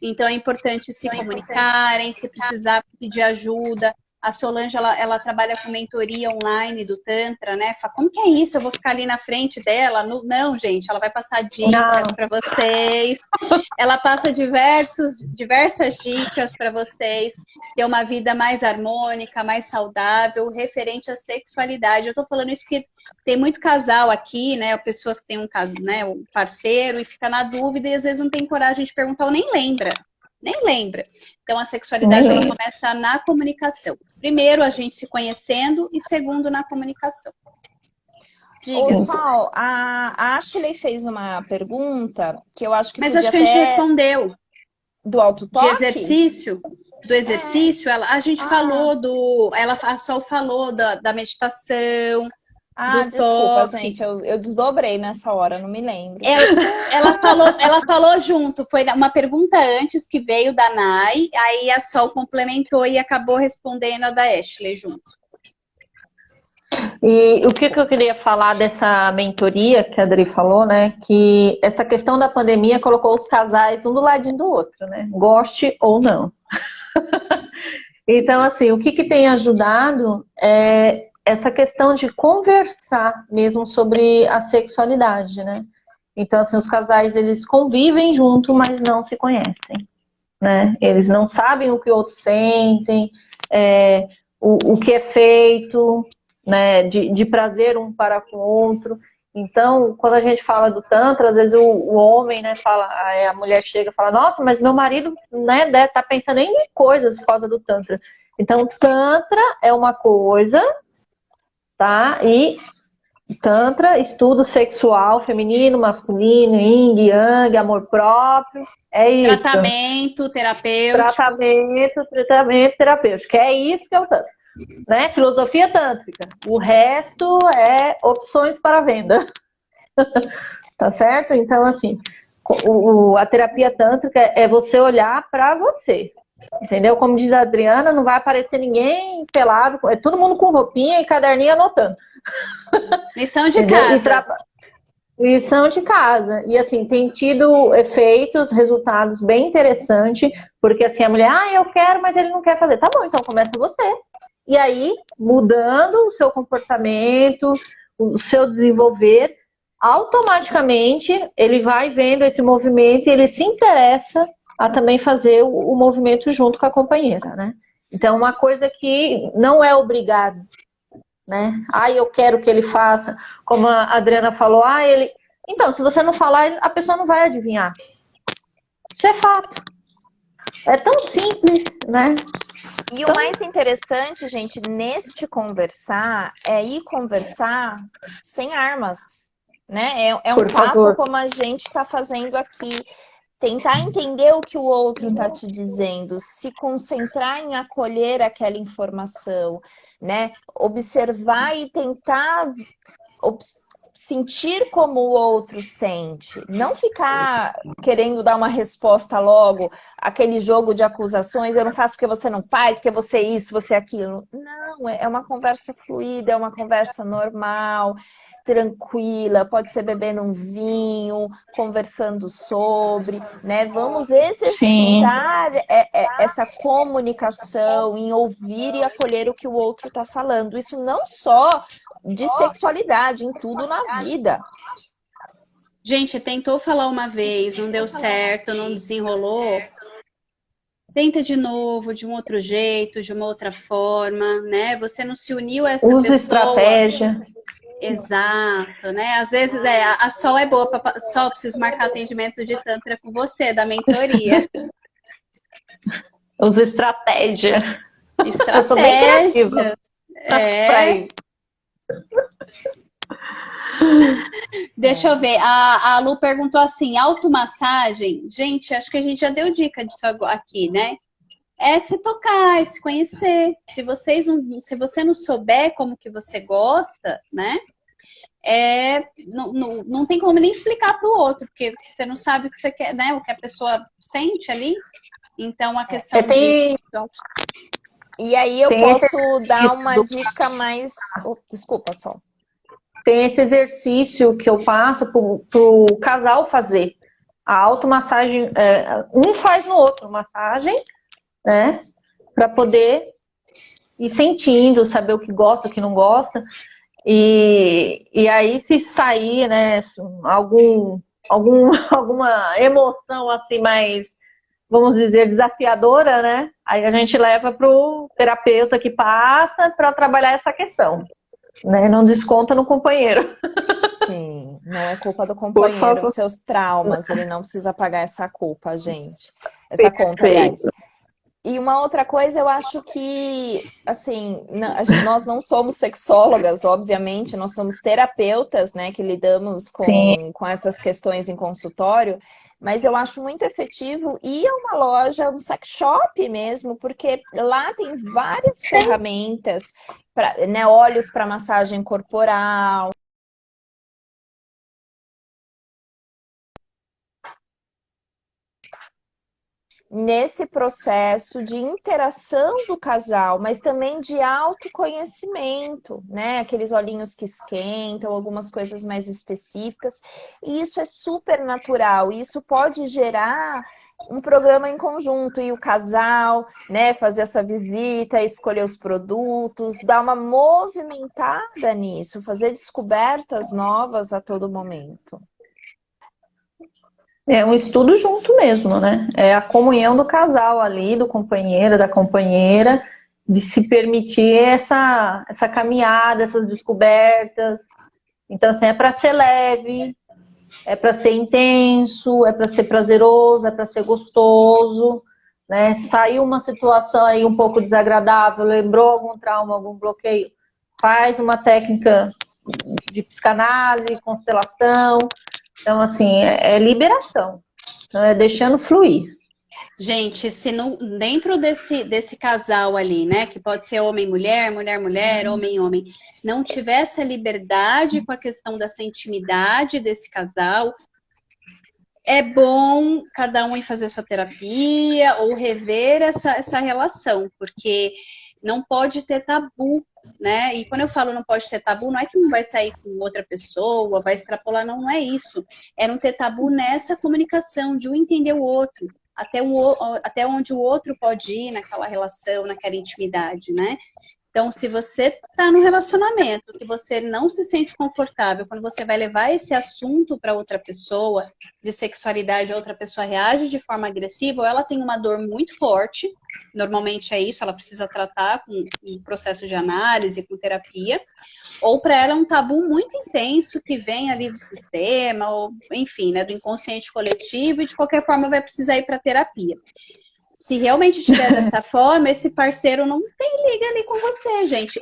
Então é importante se comunicarem, se precisar pedir ajuda. A Solange, ela trabalha com mentoria online do Tantra, né? Fala, como que é isso? Eu vou ficar ali na frente dela? Não, gente, ela vai passar dicas para vocês. Ela passa diversas dicas para vocês ter uma vida mais harmônica, mais saudável, referente à sexualidade. Eu tô falando isso porque tem muito casal aqui, né? Pessoas que têm um parceiro e fica na dúvida e às vezes não tem coragem de perguntar ou nem lembra. Então, a sexualidade ela começa na comunicação. Primeiro, a gente se conhecendo e segundo, na comunicação. Diga. Ô, Sol, a Ashley fez uma pergunta que eu acho que Mas acho que a gente respondeu. Do autotoque? De exercício. Do exercício, a gente falou a Sol falou da meditação, do desculpa, toque. gente, eu desdobrei nessa hora, não me lembro. Ela falou junto, foi uma pergunta antes que veio da Nai, aí a Sol complementou e acabou respondendo a da Ashley junto. E o que eu queria falar dessa mentoria que a Adri falou, né? Que essa questão da pandemia colocou os casais um do ladinho do outro, né? Goste ou não. Então, assim, o que tem ajudado é essa questão de conversar mesmo sobre a sexualidade, né? Então, assim, os casais, eles convivem junto, mas não se conhecem, né? Eles não sabem o que outros sentem, o que é feito, né? De prazer um para com o outro. Então, quando a gente fala do Tantra, às vezes o homem, né, fala, a mulher chega e fala, nossa, mas meu marido, né, deve estar pensando em coisas por causa do Tantra. Então, Tantra é uma coisa, tá? E Tantra, estudo sexual, feminino, masculino, yin, yang, amor próprio, é isso. Tratamento terapêutico. Tratamento terapêutico, é isso que é o Tantra. Né? Filosofia tântrica. O resto é opções para venda. Tá certo? Então, assim, a terapia tântrica é você olhar para você. Entendeu? Como diz a Adriana, não vai aparecer ninguém pelado, é todo mundo com roupinha e caderninho anotando. Lição de casa. Lição de casa. E assim, tem tido efeitos, resultados bem interessantes, porque assim, a mulher, eu quero, mas ele não quer fazer. Tá bom, então começa você. E aí, mudando o seu comportamento, o seu desenvolver, automaticamente ele vai vendo esse movimento e ele se interessa a também fazer o movimento junto com a companheira, né? Então, uma coisa que não é obrigado, né? Eu quero que ele faça, como a Adriana falou, ele... Então, se você não falar, a pessoa não vai adivinhar. Isso é fato. É tão simples, né? E o mais interessante, gente, neste conversar, é ir conversar sem armas, né? É um papo como a gente está fazendo aqui. Tentar entender o que o outro está te dizendo, se concentrar em acolher aquela informação, né? Observar e tentar sentir como o outro sente. Não ficar querendo dar uma resposta logo, aquele jogo de acusações, eu não faço porque você não faz, porque você é isso, você é aquilo. Não, é uma conversa fluida, é uma conversa normal, tranquila, pode ser bebendo um vinho, conversando sobre, né? Vamos exercitar essa comunicação em ouvir e acolher o que o outro está falando. Isso não só de sexualidade, em tudo na vida. Gente, tentou falar uma vez, não deu certo, não desenrolou. Tenta de novo, de um outro jeito, de uma outra forma, né? Você não se uniu a essa pessoa. Usa estratégia. Exato, né? Às vezes a Sol é boa, Sol, preciso marcar atendimento de Tantra com você, da mentoria. Uso estratégia. Eu sou bem criativa. Estratégia. Deixa eu ver. A Lu perguntou assim: automassagem? Gente, acho que a gente já deu dica disso aqui, né? É se tocar, é se conhecer. Se você não souber como que você gosta, né? Não tem como nem explicar para o outro, porque você não sabe o que você quer, né? O que a pessoa sente ali. Então, a questão de... E aí eu Tem posso dar uma dica mais... desculpa, só. Tem esse exercício que eu passo pro casal fazer. A automassagem, um faz no outro massagem, né? Para poder ir sentindo, saber o que gosta, o que não gosta. E aí, se sair, né, alguma emoção assim mais, vamos dizer, desafiadora, né? Aí a gente leva pro terapeuta que passa para trabalhar essa questão, né? Não desconta no companheiro. Sim, não é culpa do companheiro, os seus traumas, ele não precisa pagar essa culpa, gente. Essa conta, aliás. E uma outra coisa, eu acho que, assim, nós não somos sexólogas, obviamente, nós somos terapeutas, né, que lidamos com essas questões em consultório, mas eu acho muito efetivo ir a uma loja, um sex shop mesmo, porque lá tem várias ferramentas, né, óleos para massagem corporal. Nesse processo de interação do casal, mas também de autoconhecimento, né? Aqueles olhinhos que esquentam, algumas coisas mais específicas. E isso é super natural. E isso pode gerar um programa em conjunto e o casal, né, fazer essa visita, escolher os produtos, dar uma movimentada nisso, fazer descobertas novas a todo momento. É um estudo junto mesmo, né? É a comunhão do casal ali, do companheiro, da companheira, de se permitir essa caminhada, essas descobertas. Então, assim, é para ser leve, é para ser intenso, é para ser prazeroso, é para ser gostoso, né? Saiu uma situação aí um pouco desagradável, lembrou algum trauma, algum bloqueio, faz uma técnica de psicanálise, constelação. Então, assim, é liberação. Então, é deixando fluir. Gente, se não, dentro desse casal ali, né, que pode ser homem-mulher, mulher-mulher, homem-homem, não tiver essa liberdade com a questão dessa intimidade desse casal, é bom cada um ir fazer sua terapia ou rever essa relação, porque não pode ter tabu, né? E quando eu falo não pode ter tabu, não é que um vai sair com outra pessoa, vai extrapolar, não é isso. É não ter tabu nessa comunicação, de um entender o outro, até onde o outro pode ir naquela relação, naquela intimidade, né? Então, se você está no relacionamento que você não se sente confortável, quando você vai levar esse assunto para outra pessoa, de sexualidade, a outra pessoa reage de forma agressiva, ou ela tem uma dor muito forte, normalmente é isso, ela precisa tratar com um processo de análise, com terapia, ou para ela é um tabu muito intenso que vem ali do sistema, ou enfim, né, do inconsciente coletivo, e de qualquer forma vai precisar ir para terapia. Se realmente tiver dessa forma, esse parceiro não tem liga ali com você, gente.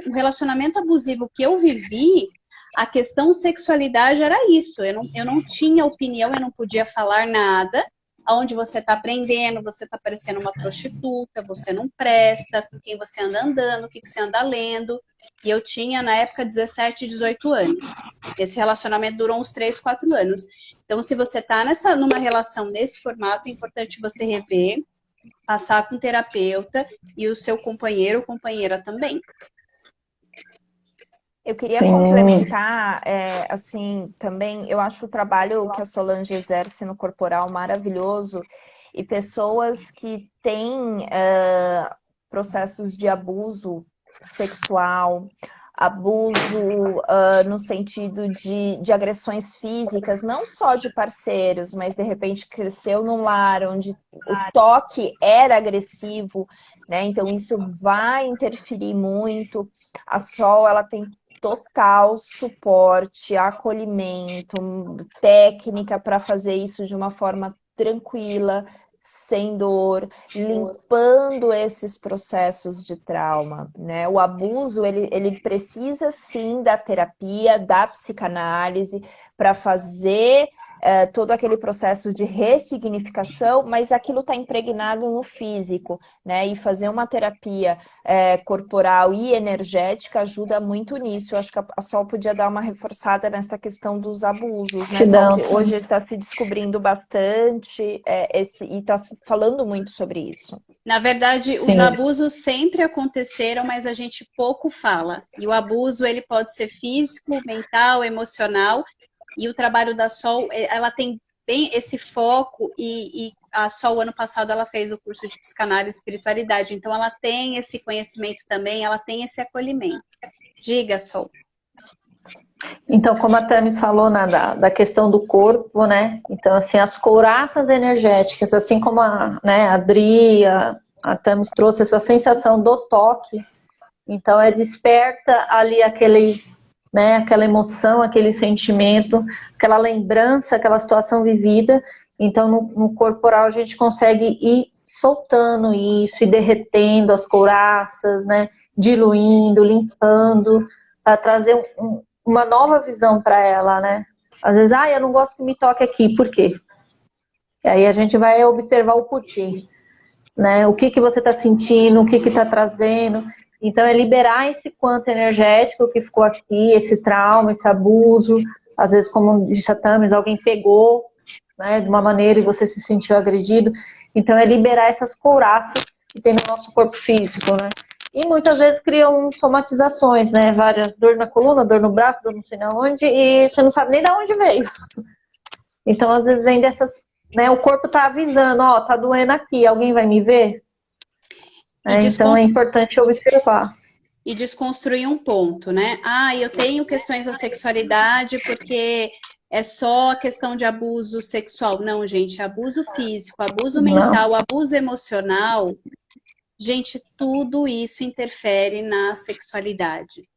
O relacionamento abusivo que eu vivi, a questão sexualidade era isso. Eu não tinha opinião, eu não podia falar nada. Onde você está aprendendo, você está parecendo uma prostituta, você não presta, com quem você anda andando, o que você anda lendo. E eu tinha, na época, 17, 18 anos. Esse relacionamento durou uns 3, 4 anos. Então, se você está numa relação nesse formato, é importante você rever, passar com um terapeuta e o seu companheiro ou companheira também. Eu queria complementar, assim, também, eu acho o trabalho que a Solange exerce no corporal maravilhoso, e pessoas que têm processos de abuso sexual, abuso no sentido de agressões físicas, não só de parceiros, mas de repente cresceu num lar onde o toque era agressivo, né? Então isso vai interferir muito. A Sol, ela tem total suporte, acolhimento, técnica para fazer isso de uma forma tranquila, sem dor, limpando esses processos de trauma, né? O abuso, ele precisa sim da terapia, da psicanálise, para fazer todo aquele processo de ressignificação, mas aquilo está impregnado no físico, né? E fazer uma terapia corporal e energética ajuda muito nisso. Eu acho que a Sol podia dar uma reforçada nessa questão dos abusos, né, Sol? Que hoje está se descobrindo bastante e está se falando muito sobre isso. Na verdade, os abusos sempre aconteceram, mas a gente pouco fala. E o abuso, ele pode ser físico, mental, emocional. E o trabalho da Sol, ela tem bem esse foco, e a Sol, ano passado, ela fez o curso de psicanálise e espiritualidade. Então, ela tem esse conhecimento também, ela tem esse acolhimento. Diga, Sol. Então, como a Tamis falou da questão do corpo, né? Então, assim, as couraças energéticas, assim como a Adri, a Tamis trouxe essa sensação do toque, então desperta ali aquela emoção, aquele sentimento, aquela lembrança, aquela situação vivida. Então, no corporal, a gente consegue ir soltando isso, e derretendo as couraças, né? Diluindo, limpando, para trazer uma nova visão para ela, né? Às vezes, eu não gosto que me toque aqui, por quê? E aí a gente vai observar o porquê, né? O que você está sentindo, o que está trazendo. Então, é liberar esse quanto energético que ficou aqui, esse trauma, esse abuso. Às vezes, como disse a Tamis, alguém pegou, né, de uma maneira e você se sentiu agredido. Então, é liberar essas couraças que tem no nosso corpo físico, né? E muitas vezes criam somatizações, né? Várias, dor na coluna, dor no braço, dor não sei na onde, e você não sabe nem de onde veio. Então, às vezes, vem dessas, né? O corpo tá avisando, tá doendo aqui, alguém vai me ver? Então, é importante observar. E desconstruir um ponto, né? Eu tenho questões da sexualidade porque é só a questão de abuso sexual. Não, gente, abuso físico, abuso mental, abuso emocional. Gente, tudo isso interfere na sexualidade.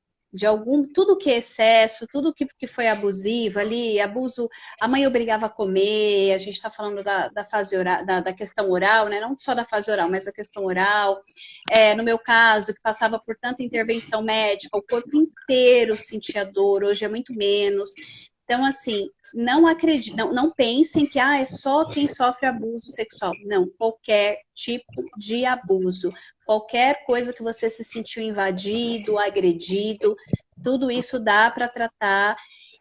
Tudo que é excesso, tudo que foi abusivo ali, abuso, a mãe obrigava a comer, a gente está falando da fase oral, da questão oral, né? Não só da fase oral, mas a questão oral. No meu caso, que passava por tanta intervenção médica, o corpo inteiro sentia dor, hoje é muito menos. Então, assim, não pensem que é só quem sofre abuso sexual. Não, qualquer tipo de abuso, qualquer coisa que você se sentiu invadido, agredido, tudo isso dá para tratar.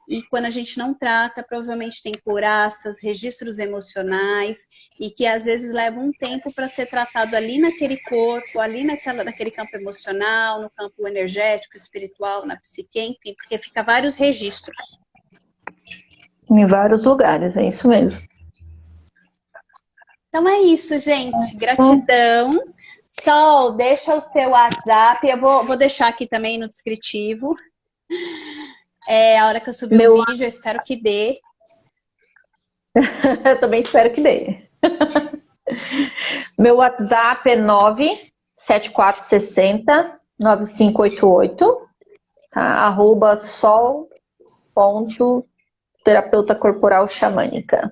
E quando a gente não trata, provavelmente tem couraças, registros emocionais, e que às vezes levam um tempo para ser tratado ali naquele corpo, ali naquele campo emocional, no campo energético, espiritual, na psique, enfim, porque fica vários registros. Em vários lugares, é isso mesmo. Então é isso, gente. Gratidão. Sol, deixa o seu WhatsApp. Eu vou deixar aqui também no descritivo. A hora que eu subir o vídeo, eu espero que dê. Eu também espero que dê. Meu WhatsApp é 97460-9588, tá? @sol.terapeuta corporal xamânica.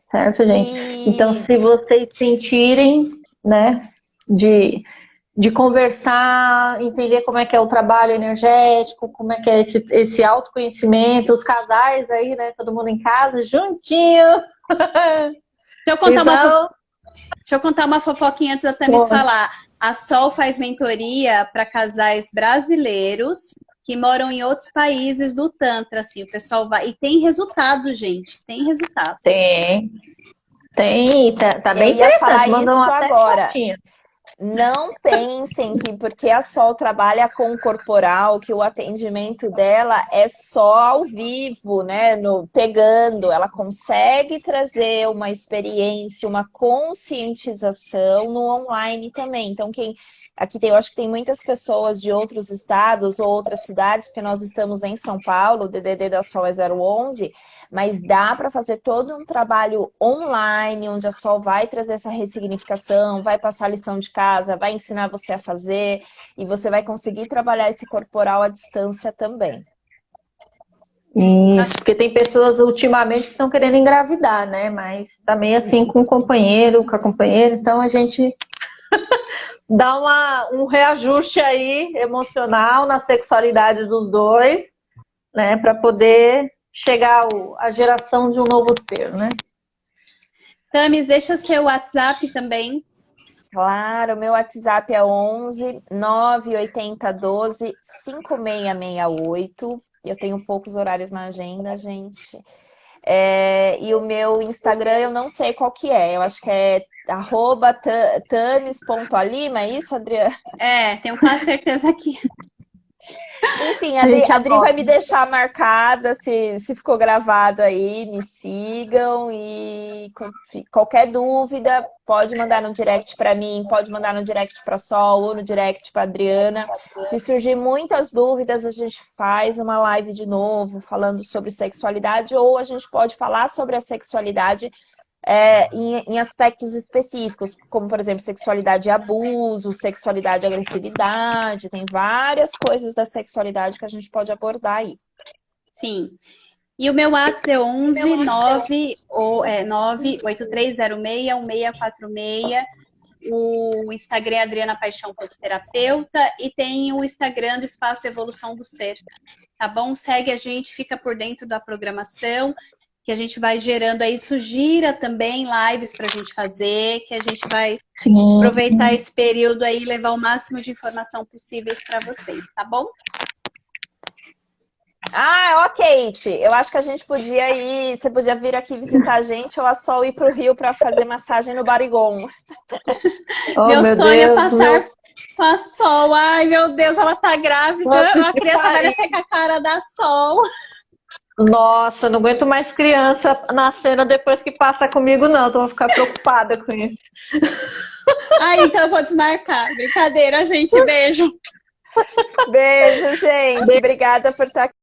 Certo, gente? Então, se vocês sentirem, né, de conversar, entender como é que é o trabalho energético, como é que é esse autoconhecimento, os casais aí, né, todo mundo em casa, juntinho. Deixa eu contar uma fofoquinha antes da Tamis falar. A Sol faz mentoria para casais brasileiros que moram em outros países do Tantra, assim, o pessoal vai... E tem resultado, gente, tem resultado. Tem, tá bem interessante. Eu ia falar isso agora. Não pensem que porque a Sol trabalha com o corporal, que o atendimento dela é só ao vivo, né? Pegando, ela consegue trazer uma experiência, uma conscientização no online também. Então, eu acho que tem muitas pessoas de outros estados ou outras cidades, porque nós estamos em São Paulo, o DDD da Sol é 011, mas dá para fazer todo um trabalho online, onde a Sol vai trazer essa ressignificação, vai passar a lição de casa, vai ensinar você a fazer, e você vai conseguir trabalhar esse corporal à distância também. Isso, porque tem pessoas ultimamente que estão querendo engravidar, né? Mas também assim com o companheiro, com a companheira, então a gente dá um reajuste aí emocional na sexualidade dos dois, né? Para poder chegar à geração de um novo ser, né? Tamis, deixa seu WhatsApp também. Claro, meu WhatsApp é 11 980 12 5668. Eu tenho poucos horários na agenda, gente. E o meu Instagram eu não sei qual que é. Eu acho que é @tamis.alima, é isso, Adriana? Tenho quase certeza que. Enfim, a Adri vai me deixar marcada, se ficou gravado aí, me sigam e qualquer dúvida pode mandar no direct para mim, pode mandar no direct para Sol ou no direct para Adriana. Se surgir muitas dúvidas, a gente faz uma live de novo falando sobre sexualidade ou a gente pode falar sobre a sexualidade em aspectos específicos, como, por exemplo, sexualidade e abuso, sexualidade e agressividade, tem várias coisas da sexualidade que a gente pode abordar aí. Sim. E o meu WhatsApp é 11 983061646. O Instagram é Adriana Paixão Terapeuta e tem o Instagram do Espaço Evolução do Ser. Tá bom? Segue a gente, fica por dentro da programação que a gente vai gerando aí. Sugira também lives para a gente fazer, que a gente vai aproveitar esse período aí e levar o máximo de informação possíveis para vocês, tá bom? Kate, eu acho que a gente podia ir, você podia vir aqui visitar a gente ou a Sol ir para o Rio para fazer massagem no Barigon. Meu sonho é passar com a Sol. Ai, meu Deus, ela tá grávida, a criança vai nascer com a cara da Sol. Nossa, não aguento mais criança nascendo depois que passa comigo, não. Tô vou ficar preocupada com isso. Então eu vou desmarcar. Brincadeira, gente. Beijo. Beijo, gente. Obrigada por estar aqui.